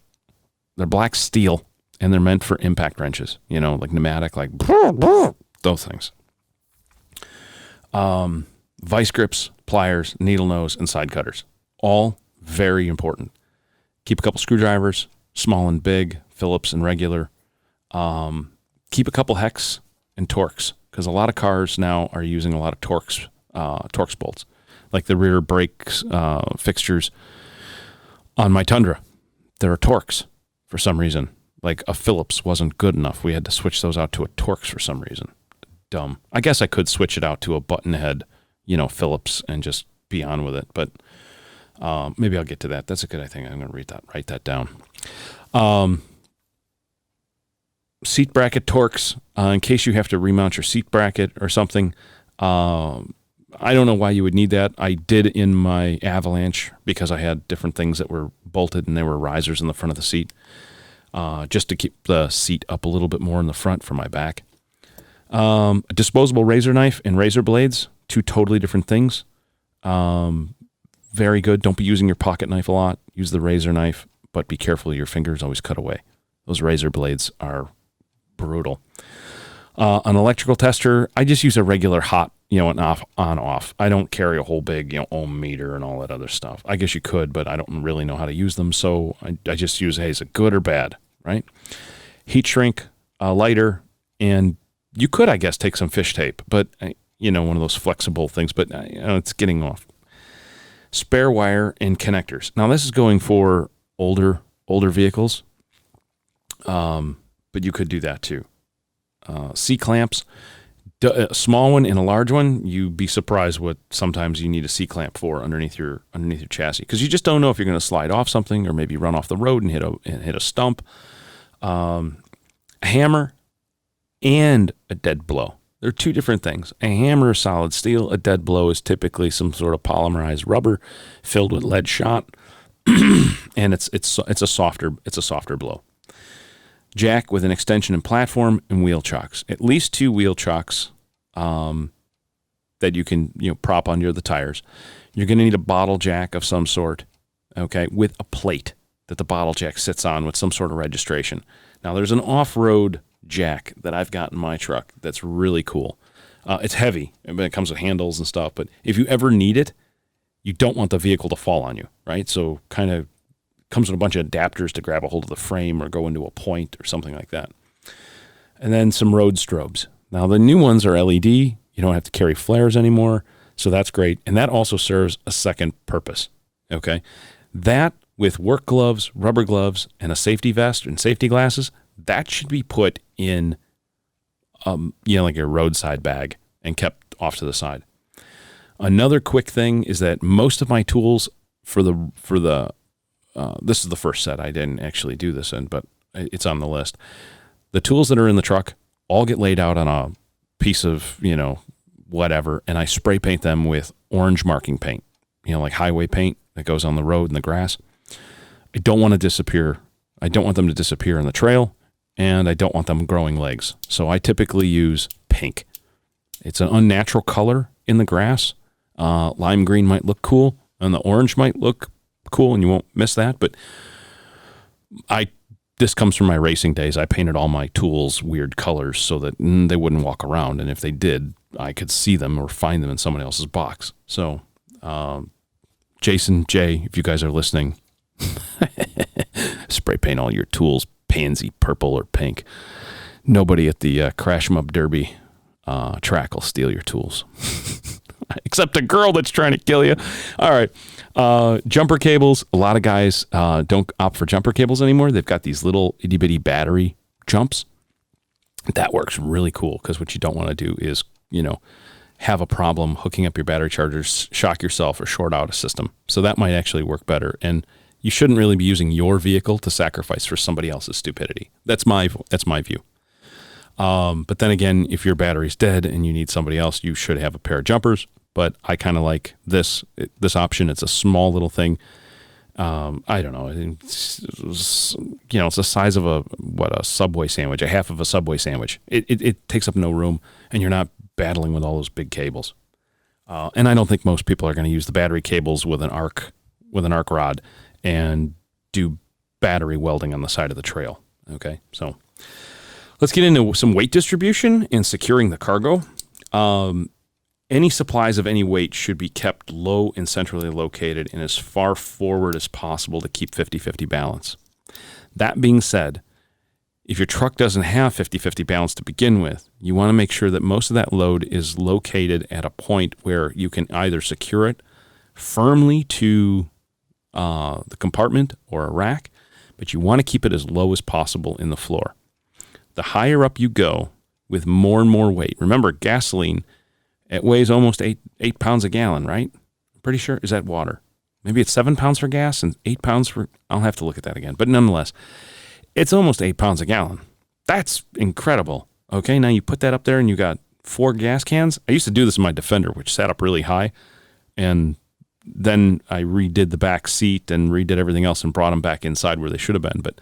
steel, and they're meant for impact wrenches. Like pneumatic, like those things. Vice grips, pliers, needle nose, and side cutters. All very important. Keep a couple screwdrivers, small and big, Phillips and regular. Keep a couple hex and Torx, because a lot of cars now are using a lot of Torx bolts, like the rear brake fixtures on my Tundra. There are Torx for some reason. Like a Phillips wasn't good enough. We had to switch those out to a Torx for some reason. Dumb. I guess I could switch it out to a button head, Phillips, and just be on with it. But maybe I'll get to that. That's a good thing. I'm going to write that down. Seat bracket Torx, in case you have to remount your seat bracket or something. I don't know why you would need that. I did in my Avalanche because I had different things that were bolted and there were risers in the front of the seat, just to keep the seat up a little bit more in the front for my back. A disposable razor knife and razor blades, two totally different things. Very good. Don't be using your pocket knife a lot. Use the razor knife, but be careful. Your fingers always cut away. Those razor blades are brutal. An electrical tester, I just use a regular hot, an off. I don't carry a whole big, ohm meter and all that other stuff. I guess you could, but I don't really know how to use them. So I just use, hey, is it good or bad, right? Heat shrink, lighter, and you could, I guess, take some fish tape, but, one of those flexible things, but it's getting off. Spare wire and connectors. Now, this is going for older vehicles, but you could do that too. C-clamps, a small one and a large one, you'd be surprised what sometimes you need a C-clamp for underneath your chassis, because you just don't know if you're going to slide off something or maybe run off the road and hit a stump. A hammer and a dead blow. They're two different things. A hammer is solid steel. A dead blow is typically some sort of polymerized rubber filled with lead shot, and it's a softer blow. Jack with an extension and platform, and wheel chocks. At least 2 wheel chocks that you can prop under the tires. You're going to need a bottle jack of some sort, okay, with a plate that the bottle jack sits on with some sort of registration. Now, there's an off-road jack that I've got in my truck that's really cool. It's heavy, and it comes with handles and stuff, but if you ever need it, you don't want the vehicle to fall on you, right? So kind of comes with a bunch of adapters to grab a hold of the frame or go into a point or something like that. And then some road strobes. Now, the new ones are LED. You don't have to carry flares anymore, so that's great. And that also serves a second purpose, okay? That with work gloves, rubber gloves, and a safety vest and safety glasses, that should be put in, like your roadside bag and kept off to the side. Another quick thing is that most of my tools for the this is the first set. I didn't actually do this in, but it's on the list. The tools that are in the truck all get laid out on a piece of, whatever, and I spray paint them with orange marking paint, like highway paint that goes on the road and the grass. I don't want to disappear. I don't want them to disappear in the trail, and I don't want them growing legs. So I typically use pink. It's an unnatural color in the grass. Lime green might look cool, and the orange might look cool, and you won't miss that. But this comes from my racing days. I painted all my tools weird colors so that they wouldn't walk around, and if they did, I could see them or find them in someone else's box. So, Jason, Jay, if you guys are listening, spray paint all your tools pansy purple or pink. Nobody at the Crash 'em Up Derby track will steal your tools. Except a girl that's trying to kill you. All right. Jumper cables. A lot of guys don't opt for jumper cables anymore. They've got these little itty bitty battery jumps. That works really cool because what you don't want to do is, have a problem hooking up your battery chargers, shock yourself, or short out a system. So that might actually work better. And you shouldn't really be using your vehicle to sacrifice for somebody else's stupidity. That's my view. But then again, if your battery's dead and you need somebody else, you should have a pair of jumpers. But I kind of like this option. It's a small little thing. I don't know. It's the size of a Subway sandwich, a half of a Subway sandwich. It takes up no room, and you're not battling with all those big cables. And I don't think most people are going to use the battery cables with an arc rod and do battery welding on the side of the trail. Okay, so let's get into some weight distribution and securing the cargo. Any supplies of any weight should be kept low and centrally located and as far forward as possible to keep 50-50 balance. That being said, if your truck doesn't have 50-50 balance to begin with, you want to make sure that most of that load is located at a point where you can either secure it firmly to the compartment or a rack, but you want to keep it as low as possible in the floor. The higher up you go with more and more weight, remember gasoline, it weighs almost 8 pounds a gallon, right? I'm pretty sure. Is that water? Maybe it's 7 pounds for gas and 8 pounds for... I'll have to look at that again. But nonetheless, it's almost 8 pounds a gallon. That's incredible. Okay, now you put that up there and you got 4 gas cans. I used to do this in my Defender, which sat up really high. And then I redid the back seat and redid everything else and brought them back inside where they should have been. But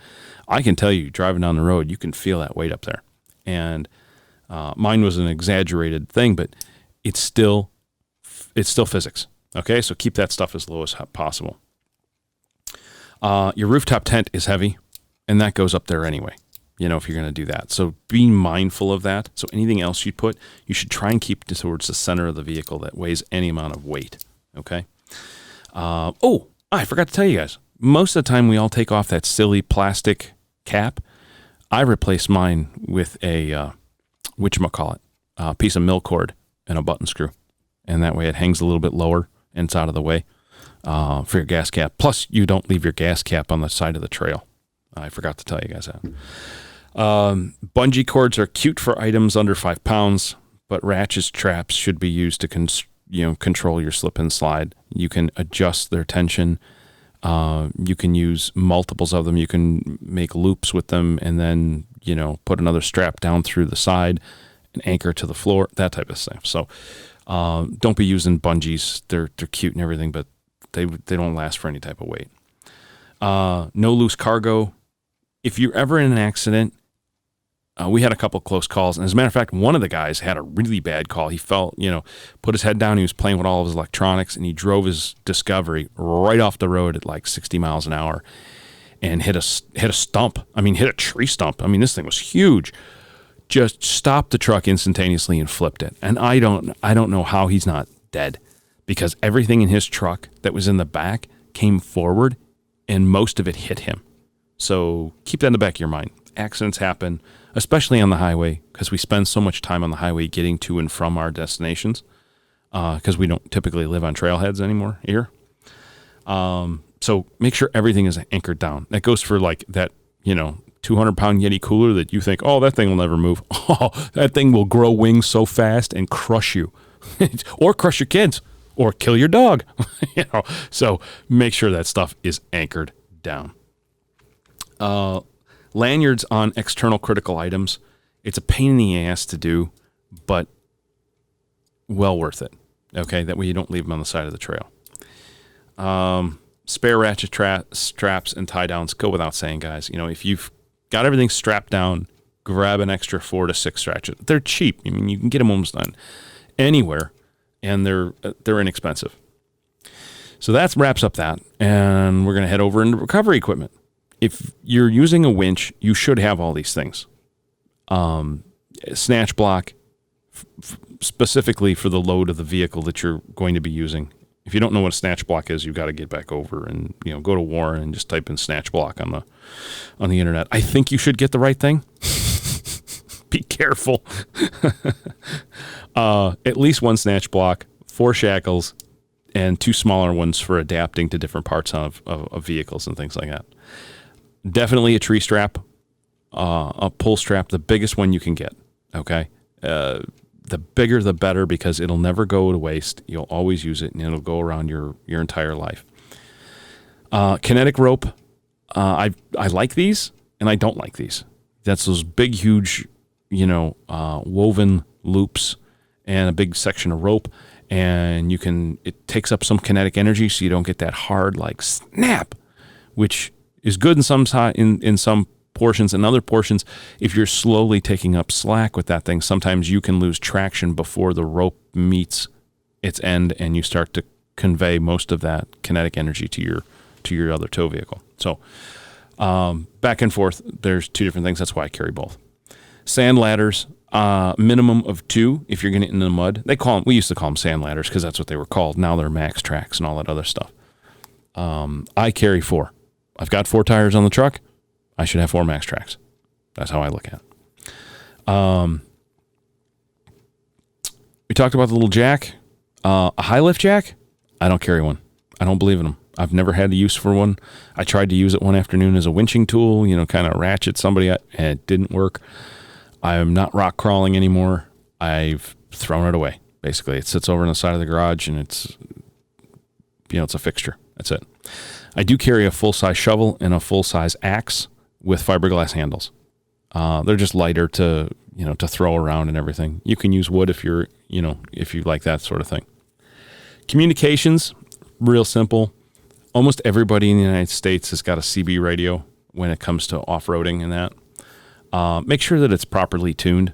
I can tell you, driving down the road, you can feel that weight up there. And mine was an exaggerated thing, but... It's still physics. Okay, so keep that stuff as low as possible. Your rooftop tent is heavy, and that goes up there anyway, if you're going to do that. So be mindful of that. So anything else you put, you should try and keep towards the center of the vehicle that weighs any amount of weight. Okay. I forgot to tell you guys. Most of the time we all take off that silly plastic cap. I replace mine with a, whatchamacallit, piece of milk cord and a button screw. And that way it hangs a little bit lower and it's out of the way for your gas cap. Plus, you don't leave your gas cap on the side of the trail. I forgot to tell you guys that. Bungee cords are cute for items under 5 pounds, but ratchet traps should be used to control your slip and slide. You can adjust their tension. You can use multiples of them. You can make loops with them and then, put another strap down through the side, an anchor to the floor, that type of stuff. So don't be using bungees. They're cute and everything, but they don't last for any type of weight. No loose cargo. If you're ever in an accident, we had a couple close calls. And as a matter of fact, one of the guys had a really bad call. He fell, put his head down. He was playing with all of his electronics, and he drove his Discovery right off the road at like 60 miles an hour and hit a stump. Hit a tree stump. This thing was huge. Just stopped the truck instantaneously and flipped it. And I don't know how he's not dead, because everything in his truck that was in the back came forward and most of it hit him. So keep that in the back of your mind. Accidents happen, especially on the highway, because we spend so much time on the highway getting to and from our destinations, because we don't typically live on trailheads anymore here. So make sure everything is anchored down. That goes for like that, 200-pound Yeti cooler that you think, oh, that thing will never move. Oh, that thing will grow wings so fast and crush you, or crush your kids, or kill your dog. So make sure that stuff is anchored down. Lanyards on external critical items. It's a pain in the ass to do, but well worth it. Okay, that way you don't leave them on the side of the trail. Spare ratchet straps and tie downs go without saying, guys. If you've got everything strapped down, grab an extra 4 to 6 ratchets. They're cheap. I mean, you can get them almost done anywhere, and they're inexpensive. So that wraps up that, and we're going to head over into recovery equipment. If you're using a winch, you should have all these things. Snatch block, specifically for the load of the vehicle that you're going to be using. If you don't know what a snatch block is, you've got to get back over and go to Warren and just type in snatch block on the internet. I think you should get the right thing. Be careful. At least 1 snatch block, 4 shackles, and 2 smaller ones for adapting to different parts of vehicles and things like that. Definitely a tree strap, a pull strap, the biggest one you can get. Okay. The bigger the better, because it'll never go to waste. You'll always use it, and it'll go around your entire life. Kinetic rope. I like these, and I don't like these. That's those big, huge, woven loops and a big section of rope, and it takes up some kinetic energy, so you don't get that hard like snap, which is good in some portions. In other portions, if you're slowly taking up slack with that thing, sometimes you can lose traction before the rope meets its end, and you start to convey most of that kinetic energy to your other tow vehicle. So back and forth, there's 2 different things. That's why I carry both. Sand ladders, minimum of 2 if you're getting into the mud. We used to call them sand ladders because that's what they were called. Now they're max tracks and all that other stuff. I carry 4. I've got 4 tires on the truck. I should have 4 max tracks. That's how I look at it. We talked about the little jack. A high lift jack, I don't carry one. I don't believe in them. I've never had the use for one. I tried to use it one afternoon as a winching tool, kind of ratchet somebody, and it didn't work. I'm not rock crawling anymore. I've thrown it away. Basically, it sits over on the side of the garage, and it's a fixture. That's it. I do carry a full-size shovel and a full-size axe with fiberglass handles. They're just lighter to throw around and everything. You can use wood if you like that sort of thing. Communications, real simple. Almost everybody in the United States has got a CB radio when it comes to off-roading and that. Make sure that it's properly tuned,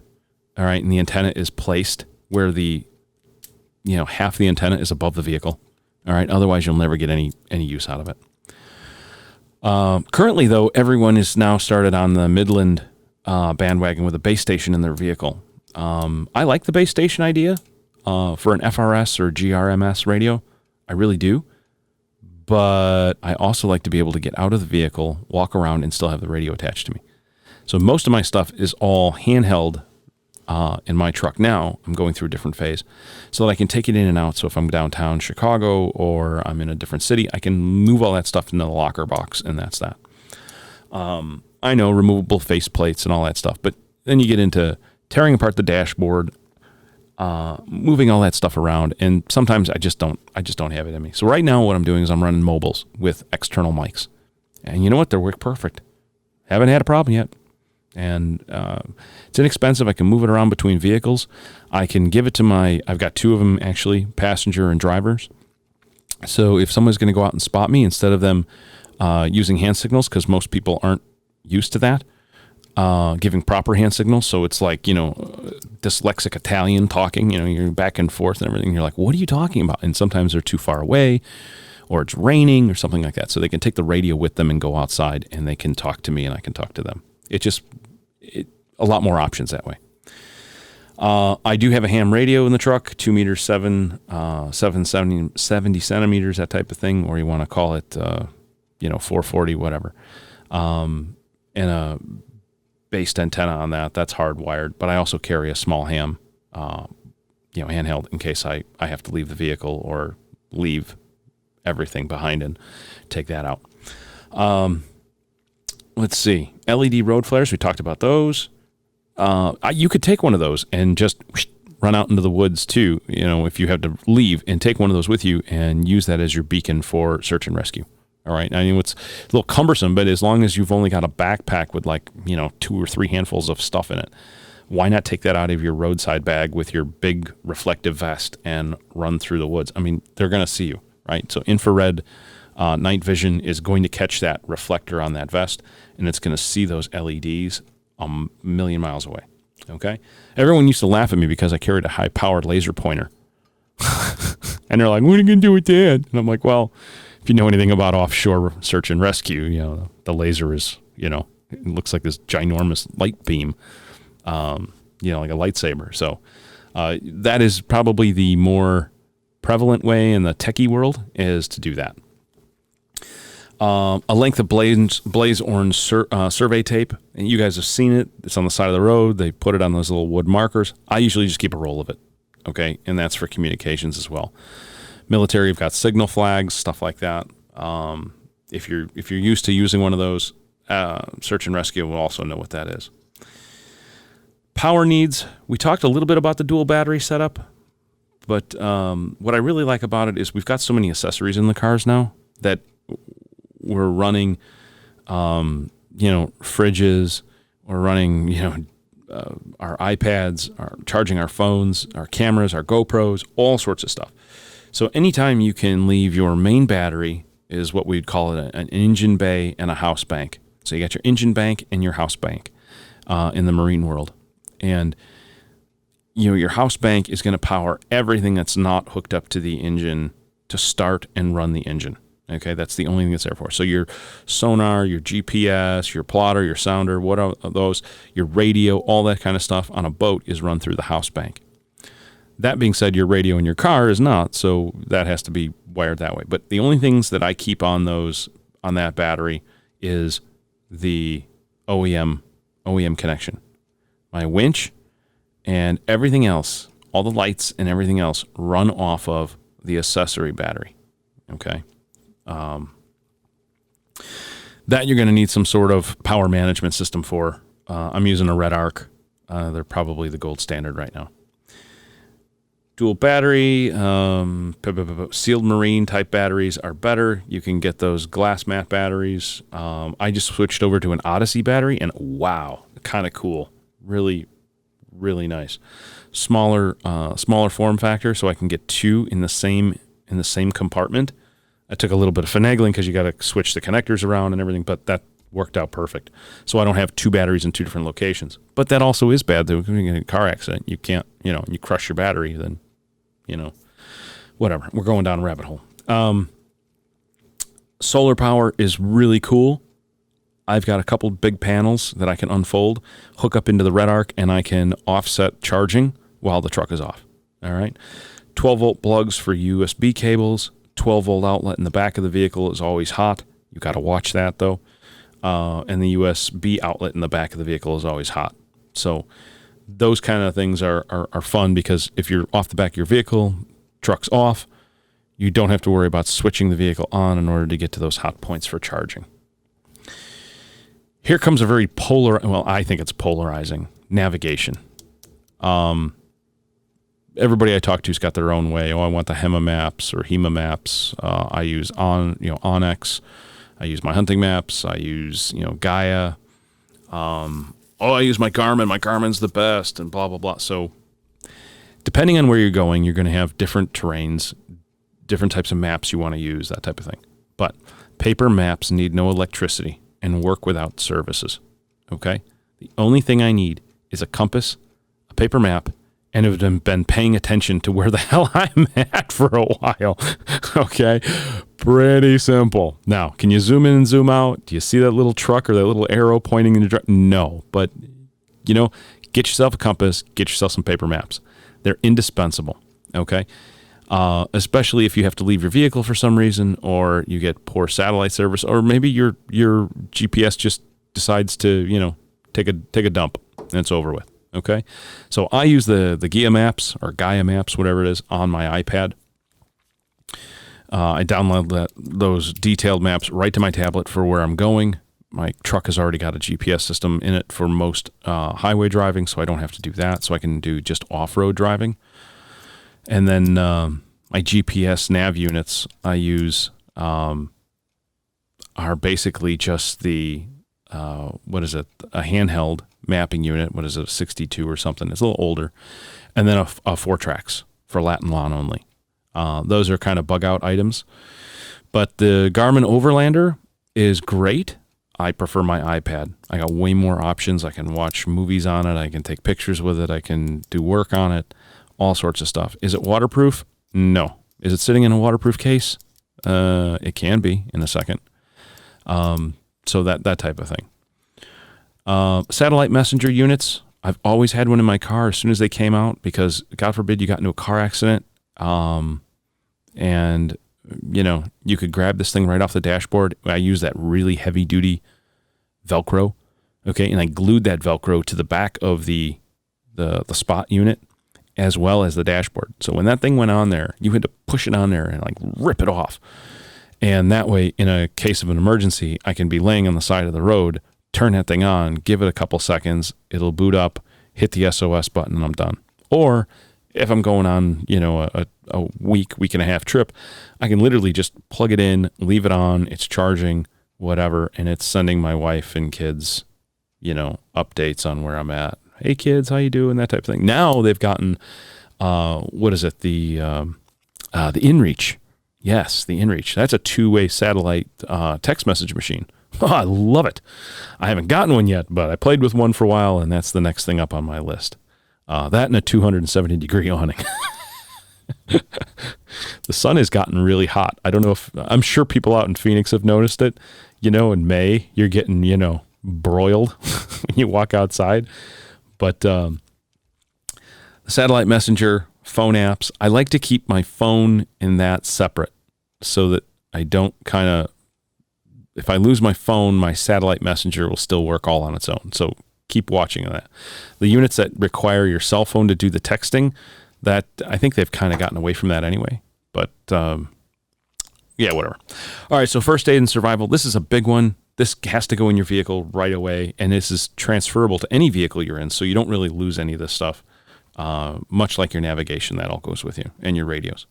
all right, and the antenna is placed where half the antenna is above the vehicle, all right? Otherwise, you'll never get any use out of it. Currently, though, everyone is now started on the Midland bandwagon with a base station in their vehicle. I like the base station idea for an FRS or GRMS radio. I really do. But I also like to be able to get out of the vehicle, walk around, and still have the radio attached to me. So most of my stuff is all handheld in my truck now. I'm going through a different phase so that I can take it in and out. So if I'm downtown Chicago or I'm in a different city, I can move all that stuff into the locker box, and that's that. I know removable face plates and all that stuff, but then you get into tearing apart the dashboard, moving all that stuff around, and sometimes I just don't have it in me. So right now what I'm doing is I'm running mobiles with external mics. And you know what? They work perfect. Haven't had a problem yet. And it's inexpensive. I can move it around between vehicles. I can give it to I've got 2 of them actually, passenger and drivers. So if someone's going to go out and spot me, instead of them using hand signals, because most people aren't used to that, giving proper hand signals. So it's like, dyslexic Italian talking, you're back and forth and everything. You're like, what are you talking about? And sometimes they're too far away, or it's raining or something like that. So they can take the radio with them and go outside, and they can talk to me and I can talk to them. A lot more options that way. I do have a ham radio in the truck, 2 meters, 70 centimeters, that type of thing, or you want to call it, 440, whatever. And a based antenna on that. That's hardwired, but I also carry a small ham, handheld in case I have to leave the vehicle or leave everything behind and take that out. Let's see. LED road flares. We talked about those. You could take one of those and just run out into the woods too, if you have to leave, and take one of those with you and use that as your beacon for search and rescue. All right. I mean, it's a little cumbersome, but as long as you've only got a backpack with 2 or 3 handfuls of stuff in it, why not take that out of your roadside bag with your big reflective vest and run through the woods? I mean, they're going to see you, right? So infrared night vision is going to catch that reflector on that vest, and it's going to see those LEDs a million miles away, okay? Everyone used to laugh at me because I carried a high-powered laser pointer. And they're like, what are you going to do with that? And I'm like, well, if you know anything about offshore search and rescue, the laser is, it looks like this ginormous light beam, like a lightsaber. So that is probably the more prevalent way in the techie world is to do that. A length of blaze orange survey tape. And you guys have seen it. It's on the side of the road. They put it on those little wood markers. I usually just keep a roll of it. Okay, and that's for communications as well. Military, you've got signal flags, stuff like that. If you're used to using one of those, search and rescue will also know what that is. Power needs. We talked a little bit about the dual battery setup, but what I really like about it is we've got so many accessories in the cars now that we're running, fridges, we're running, our iPads, charging our phones, our cameras, our GoPros, all sorts of stuff. So anytime you can leave your main battery is what we'd call it an engine bay and a house bank. So you got your engine bank and your house bank in the marine world. And your house bank is going to power everything that's not hooked up to the engine to start and run the engine. Okay, that's the only thing it's there for. So your sonar, your GPS, your plotter, your sounder, what are those, your radio, all that kind of stuff on a boat is run through the house bank. That being said, your radio in your car is not, so that has to be wired that way. But the only things that I keep on that battery is the OEM connection. My winch and everything else, all the lights and everything else run off of the accessory battery. Okay. That you're going to need some sort of power management system for. I'm using a Red Arc. They're probably the gold standard right now. Dual battery, sealed marine type batteries are better. You can get those glass mat batteries. I just switched over to an Odyssey battery, and wow, kind of cool. Really, really nice. Smaller form factor, so I can get two in the same compartment. I took a little bit of finagling because you got to switch the connectors around and everything, but that worked out perfect. So I don't have two batteries in two different locations. But that also is bad, though. If you get in a car accident, you can't, you crush your battery, then, whatever. We're going down a rabbit hole. Solar power is really cool. I've got a couple big panels that I can unfold, hook up into the Red Arc, and I can offset charging while the truck is off. All right. 12-volt plugs for USB cables. 12-volt outlet in the back of the vehicle is always hot. You've got to watch that, though. And the USB outlet in the back of the vehicle is always hot. So those kind of things are fun because if you're off the back of your vehicle, truck's off, you don't have to worry about switching the vehicle on in order to get to those hot points for charging. Here comes a very I think it's polarizing, navigation. Everybody I talk to's got their own way. I want the HEMA maps or HEMA maps. I use Onyx. I use my hunting maps. I use Gaia. I use my Garmin. My Garmin's the best, and blah blah blah. So, depending on where you're going, you're going to have different terrains, different types of maps you want to use, that type of thing. But paper maps need no electricity and work without services. Okay, the only thing I need is a compass, a paper map, and have been paying attention to where the hell I'm at for a while. Okay? Pretty simple. Now, can you zoom in and zoom out? Do you see that little truck or that little arrow pointing in the direction? No. But, get yourself a compass, get yourself some paper maps. They're indispensable. Okay? Especially if you have to leave your vehicle for some reason, or you get poor satellite service, or maybe your GPS just decides to, take a dump and it's over with. Okay, so I use the Gaia maps or Gaia maps, whatever it is, on my iPad. I download those detailed maps right to my tablet for where I'm going. My truck has already got a GPS system in it for most highway driving, so I don't have to do that. So I can do just off-road driving. And then my GPS nav units I use are basically just the what is it? A handheld mapping unit. What is it? A 62 or something. It's a little older. And then a 4-tracks for Latin lawn only. Those are kind of bug out items. But the Garmin Overlander is great. I prefer my iPad. I got way more options. I can watch movies on it. I can take pictures with it. I can do work on it. All sorts of stuff. Is it waterproof? No. Is it sitting in a waterproof case? It can be in a second. So that type of thing. Satellite messenger units. I've always had one in my car as soon as they came out because, God forbid, you got into a car accident. And, you could grab this thing right off the dashboard. I use that really heavy-duty Velcro. Okay, and I glued that Velcro to the back of the spot unit as well as the dashboard. So when that thing went on there, you had to push it on there and like rip it off. And that way, in a case of an emergency, I can be laying on the side of the road, turn that thing on, give it a couple seconds, it'll boot up, hit the SOS button, and I'm done. Or if I'm going on, a week and a half trip, I can literally just plug it in, leave it on, it's charging, whatever, and it's sending my wife and kids, updates on where I'm at. Hey kids, how you doing? That type of thing. Now they've gotten, the InReach. Yes, the InReach. That's a 2-way satellite text message machine. Oh, I love it. I haven't gotten one yet, but I played with one for a while, and that's the next thing up on my list. That and a 270-degree awning. The sun has gotten really hot. I don't know I'm sure people out in Phoenix have noticed it. In May, you're getting, broiled when you walk outside. But the satellite messenger, phone apps, I like to keep my phone in that separate so that I don't if I lose my phone, my satellite messenger will still work all on its own. So keep watching that. The units that require your cell phone to do the texting, that I think they've kind of gotten away from that anyway. But yeah, whatever. All right, so first aid and survival. This is a big one. This has to go in your vehicle right away, and this is transferable to any vehicle you're in, so you don't really lose any of this stuff. Much like your navigation, that all goes with you, and your radios.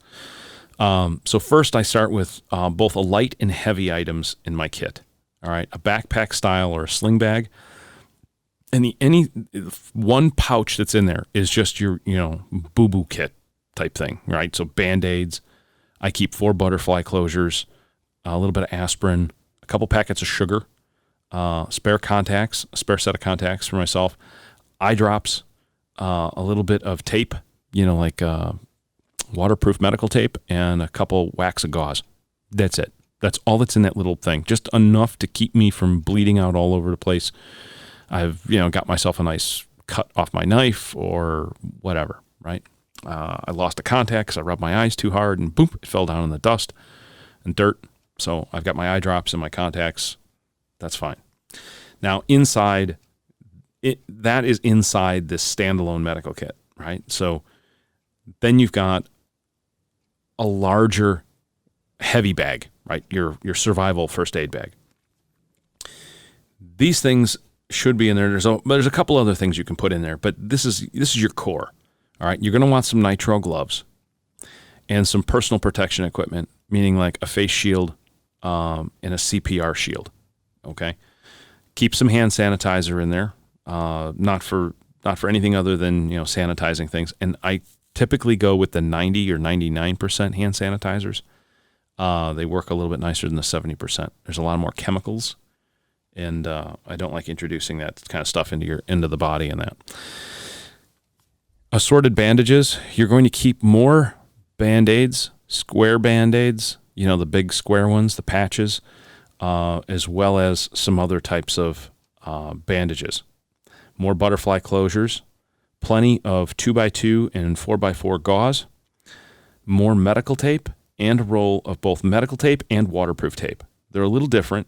So first I start with both a light and heavy items in my kit. All right, a backpack style or a sling bag. And any one pouch that's in there is just your, boo-boo kit type thing, right? So Band-Aids. I keep 4 butterfly closures, a little bit of aspirin, a couple packets of sugar, spare contacts, a spare set of contacts for myself, eye drops, a little bit of tape, like waterproof medical tape, and a couple whacks of gauze. That's it. That's all that's in that little thing. Just enough to keep me from bleeding out all over the place. I've, got myself a nice cut off my knife or whatever, right? I lost a contact because I rubbed my eyes too hard and boom, it fell down in the dust and dirt. So I've got my eye drops and my contacts. That's fine. Now inside, that is inside this standalone medical kit, right? So then you've got a larger heavy bag, right? Your survival first aid bag. These things should be in there. There's a couple other things you can put in there, but this is your core. All right, you're going to want some nitrile gloves and some personal protection equipment, meaning like a face shield and a CPR shield. Okay, keep some hand sanitizer in there, not for anything other than sanitizing things. And I typically go with the 90 or 99% hand sanitizers. They work a little bit nicer than the 70%. There's a lot more chemicals. And I don't like introducing that kind of stuff into the body and that. Assorted bandages. You're going to keep more Band-Aids, square Band-Aids, the big square ones, the patches, as well as some other types of bandages. More butterfly closures, plenty of 2x2 and 4x4 gauze, more medical tape, and a roll of both medical tape and waterproof tape. They're a little different.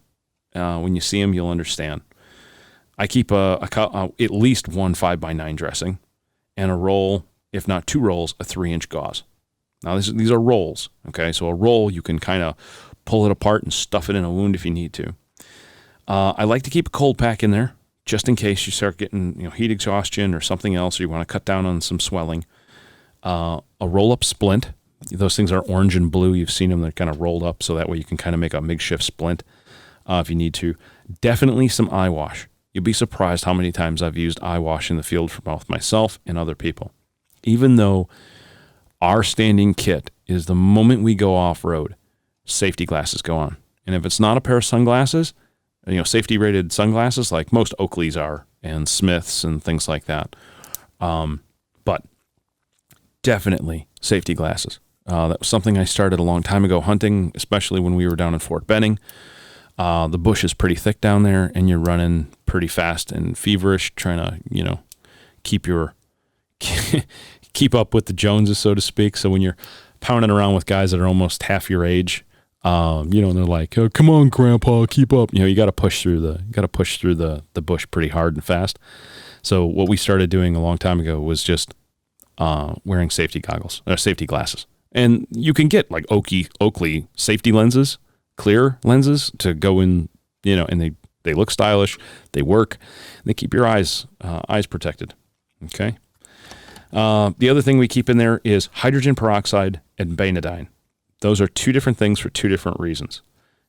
When you see them, you'll understand. I keep at least one 5x9 dressing and a roll, if not 2 rolls, a 3-inch gauze. Now, these are rolls, okay? So a roll, you can kind of pull it apart and stuff it in a wound if you need to. I like to keep a cold pack in there just in case you start getting heat exhaustion or something else, or you want to cut down on some swelling. A roll-up splint. Those things are orange and blue. You've seen them. They're kind of rolled up, so that way you can kind of make a makeshift splint. if you need to. Definitely some eye wash. You'll be surprised how many times I've used eye wash in the field for both myself and other people. Even though our standing kit is the moment we go off-road, safety glasses go on. And if it's not a pair of sunglasses, safety rated sunglasses like most Oakleys are and Smiths and things like that. But definitely safety glasses. That was something I started a long time ago hunting, especially when we were down in Fort Benning. The bush is pretty thick down there and you're running pretty fast and feverish trying to, keep up with the Joneses, so to speak. So when you're pounding around with guys that are almost half your age, and they're like, oh, come on, Grandpa, keep up. You got to push through the bush pretty hard and fast. So what we started doing a long time ago was just wearing safety goggles or safety glasses. And you can get like Oakley safety lenses, clear lenses to go in, and they look stylish, they work, they keep your eyes protected. Okay. The other thing we keep in there is hydrogen peroxide and Banadine. Those are two different things for two different reasons.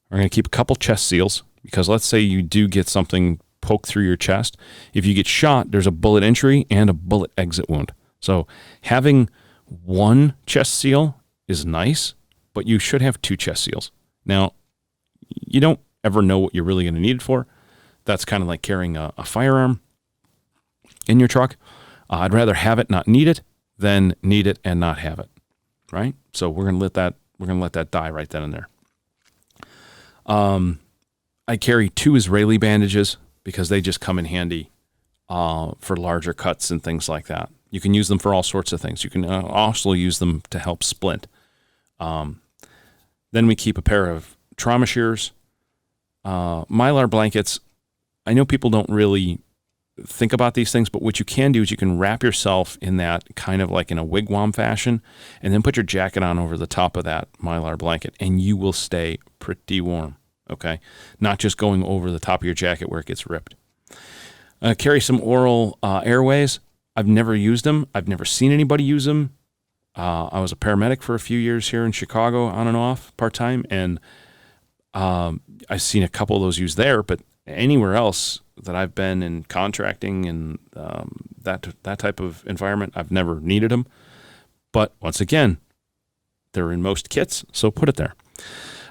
We're going to keep a couple chest seals because let's say you do get something poked through your chest. If you get shot, there's a bullet entry and a bullet exit wound. So having one chest seal is nice, but you should have two chest seals. Now, you don't ever know what you're really going to need it for. That's kind of like carrying a firearm in your truck. I'd rather have it, not need it, than need it and not have it, right? So we're going to let that die right then and there. I carry 2 Israeli bandages because they just come in handy for larger cuts and things like that. You can use them for all sorts of things. You can also use them to help splint. Then we keep a pair of trauma shears, Mylar blankets. I know people don't really think about these things, but what you can do is you can wrap yourself in that kind of like in a wigwam fashion and then put your jacket on over the top of that Mylar blanket and you will stay pretty warm, okay? Not just going over the top of your jacket where it gets ripped. Carry some oral airways. I've never used them. I've never seen anybody use them. I was a paramedic for a few years here in Chicago on and off part-time, and I've seen a couple of those used there, but anywhere else that I've been in contracting and that type of environment, I've never needed them. But once again, they're in most kits, so put it there.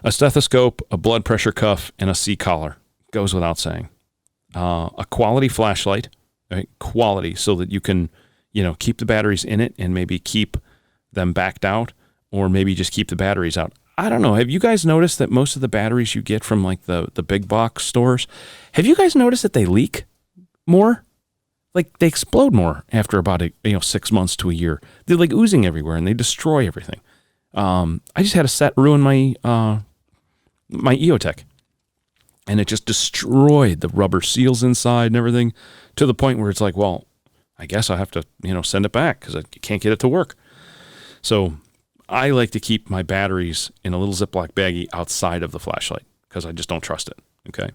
A stethoscope, a blood pressure cuff, and a C-collar. Goes without saying. A quality flashlight, right? Quality, so that you can, keep the batteries in it and maybe keep them backed out, or maybe just keep the batteries out. I don't know. Have you guys noticed that most of the batteries you get from like the big box stores, have you guys noticed that they leak more? Like they explode more after about 6 months to a year. They're like oozing everywhere and they destroy everything. I just had a set ruin my my EOTech, and it just destroyed the rubber seals inside and everything to the point where it's like, well, I guess I have to send it back because I can't get it to work. So I like to keep my batteries in a little Ziploc baggie outside of the flashlight because I just don't trust it. Okay.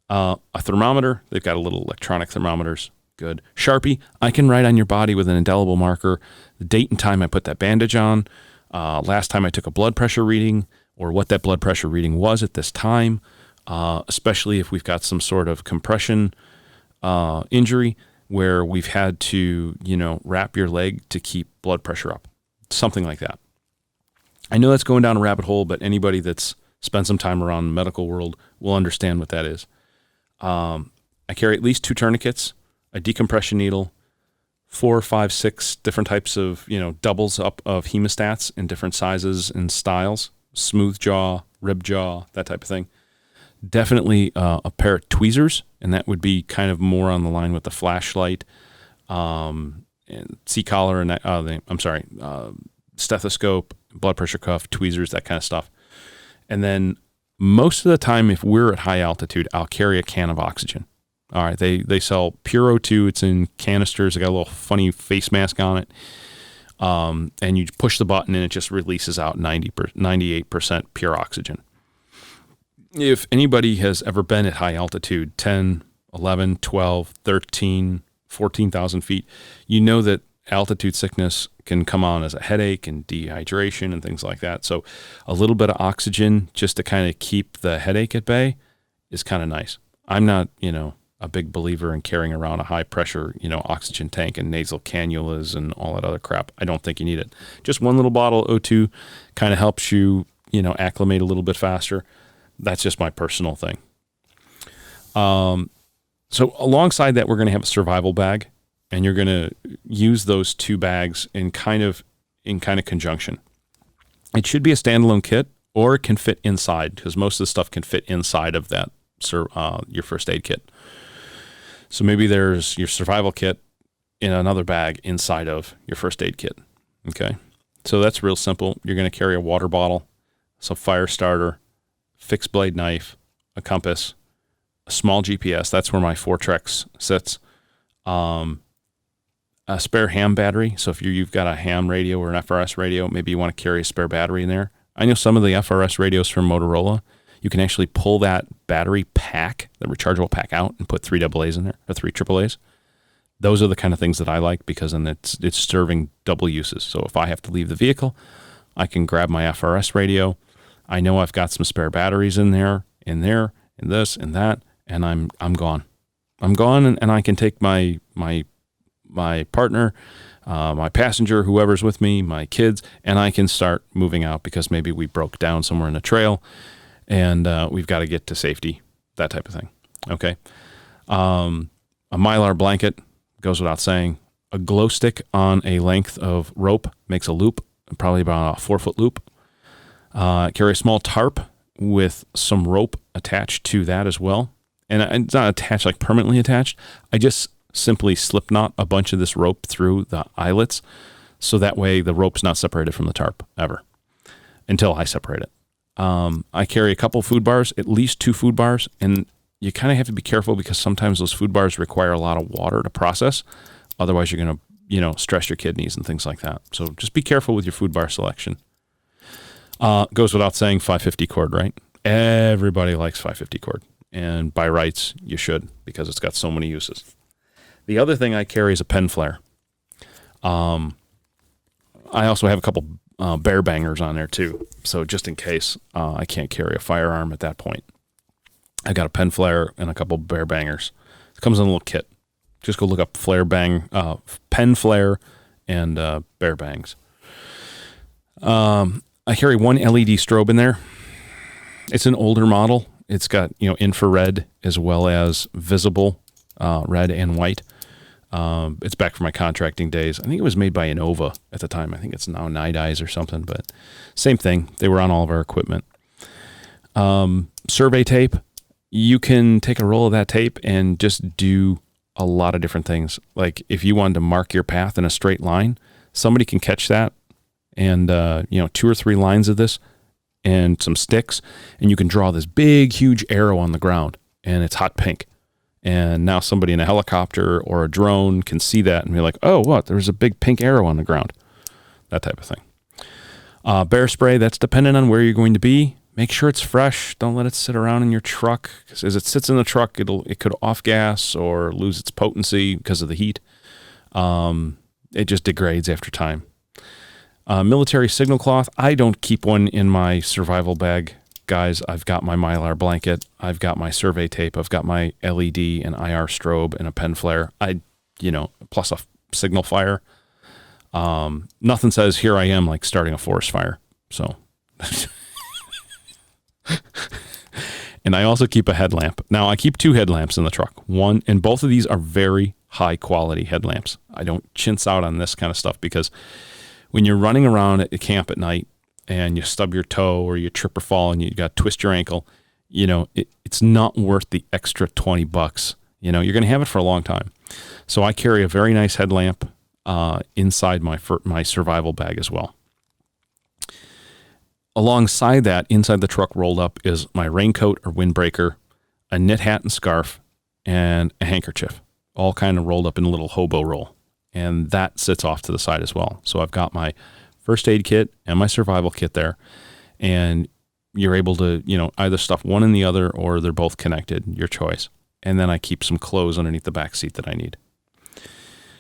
A thermometer. They've got a little electronic thermometers. Good. Sharpie. I can write on your body with an indelible marker the date and time I put that bandage on, last time I took a blood pressure reading, or what that blood pressure reading was at this time, especially if we've got some sort of compression injury where we've had to, wrap your leg to keep blood pressure up. Something like that. I know that's going down a rabbit hole, but anybody that's spent some time around the medical world will understand what that is. I carry at least 2 tourniquets, a decompression needle, 4, 5, 6 different types of, doubles up of hemostats in different sizes and styles, smooth jaw, rib jaw, that type of thing. Definitely a pair of tweezers, and that would be kind of more on the line with the flashlight, and C-collar, and stethoscope, blood pressure cuff, tweezers, that kind of stuff. And then most of the time, if we're at high altitude, I'll carry a can of oxygen. All right, they sell Pure O2. It's in canisters. They got a little funny face mask on it. And you push the button and it just releases out 98% pure oxygen. If anybody has ever been at high altitude, 10, 11, 12, 13, 14,000 feet, you know that altitude sickness can come on as a headache and dehydration and things like that. So a little bit of oxygen just to kind of keep the headache at bay is kind of nice. I'm not, a big believer in carrying around a high pressure, oxygen tank and nasal cannulas and all that other crap. I don't think you need it. Just one little bottle of O2 kind of helps you, acclimate a little bit faster. That's just my personal thing. So alongside that, we're going to have a survival bag, and you're going to use those two bags in kind of conjunction. It should be a standalone kit, or it can fit inside, because most of the stuff can fit inside of that your first aid kit. So maybe there's your survival kit in another bag inside of your first aid kit. Okay. So that's real simple. You're going to carry a water bottle, some fire starter, fixed blade knife, a compass, a small GPS. That's where my Fortrex sits. A spare ham battery. So if you've got a ham radio or an FRS radio, maybe you want to carry a spare battery in there. I know some of the FRS radios from Motorola, you can actually pull that battery pack, the rechargeable pack out, and put 3 AA's in there, or 3 AAA's. Those are the kind of things that I like, because then it's serving double uses. So if I have to leave the vehicle, I can grab my FRS radio. I know I've got some spare batteries in there, in this, and that, and I'm gone. I'm gone, and I can take my partner, my passenger, whoever's with me, my kids, and I can start moving out, because maybe we broke down somewhere in the trail, and we've got to get to safety, that type of thing. Okay. A Mylar blanket goes without saying. A glow stick on a length of rope makes a loop, probably about a 4-foot loop. Carry a small tarp with some rope attached to that as well. And it's not attached, like permanently attached. I just simply slip knot a bunch of this rope through the eyelets, so that way the rope's not separated from the tarp ever, until I separate it. I carry a couple food bars, at least 2 food bars, and you kind of have to be careful, because sometimes those food bars require a lot of water to process. Otherwise, you're going to, stress your kidneys and things like that. So just be careful with your food bar selection. Goes without saying, 550 cord, right? Everybody likes 550 cord, and by rights, you should, because it's got so many uses. The other thing I carry is a pen flare. I also have a couple bear bangers on there too. So just in case I can't carry a firearm at that point, I got a pen flare and a couple bear bangers. It comes in a little kit. Just go look up pen flare and bear bangs. I carry one LED strobe in there. It's an older model. It's got, infrared as well as visible red and white. It's back from my contracting days. I think it was made by Innova at the time. I think it's now Night Eyes or something, but same thing. They were on all of our equipment. Survey tape. You can take a roll of that tape and just do a lot of different things. Like if you wanted to mark your path in a straight line, somebody can catch that and, 2 or 3 lines of this and some sticks, and you can draw this big, huge arrow on the ground, and it's hot pink. And now somebody in a helicopter or a drone can see that and be like, oh, what? There's a big pink arrow on the ground. That type of thing. Bear spray, that's dependent on where you're going to be. Make sure it's fresh. Don't let it sit around in your truck, because as it sits in the truck, it could off gas or lose its potency because of the heat. It just degrades after time. Military signal cloth. I don't keep one in my survival bag. Guys, I've got my Mylar blanket, I've got my survey tape, I've got my LED and IR strobe and a pen flare, plus a signal fire. Nothing says here I am like starting a forest fire. So, and I also keep a headlamp. Now I keep 2 headlamps in the truck. One, and both of these are very high quality headlamps. I don't chintz out on this kind of stuff, because when you're running around at camp at night, and you stub your toe or you trip or fall and you got to twist your ankle, it's not worth the extra $20. You're going to have it for a long time. So I carry a very nice headlamp inside my survival bag as well. Alongside that, inside the truck rolled up, is my raincoat or windbreaker, a knit hat and scarf, and a handkerchief, all kind of rolled up in a little hobo roll. And that sits off to the side as well. So I've got my first aid kit and my survival kit there, and you're able to, either stuff one in the other, or they're both connected, your choice. And then I keep some clothes underneath the back seat that I need.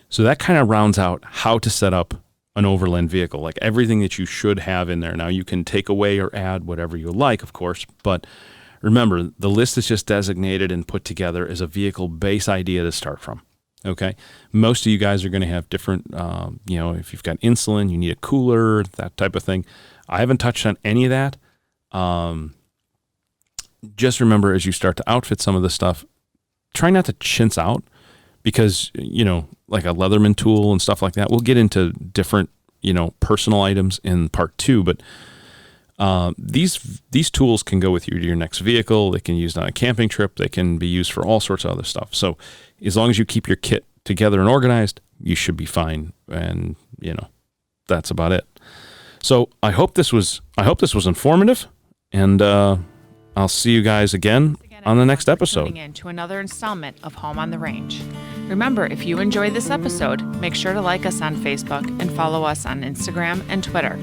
So that kind of rounds out how to set up an overland vehicle, like everything that you should have in there. Now you can take away or add whatever you like, of course, but remember, the list is just designated and put together as a vehicle base idea to start from. Okay. Most of you guys are going to have different, if you've got insulin, you need a cooler, that type of thing. I haven't touched on any of that. Just remember, as you start to outfit some of the stuff, try not to chintz out, because, like a Leatherman tool and stuff like that, we'll get into different, personal items in part 2, but these tools can go with you to your next vehicle. They can be used on a camping trip. They can be used for all sorts of other stuff. So as long as you keep your kit together and organized, you should be fine. And, that's about it. So I hope this was informative, and I'll see you guys again on the next episode. Tuning in to another installment of Home on the Range. Remember, if you enjoyed this episode, make sure to like us on Facebook and follow us on Instagram and Twitter.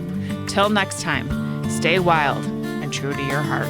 Till next time, stay wild and true to your heart.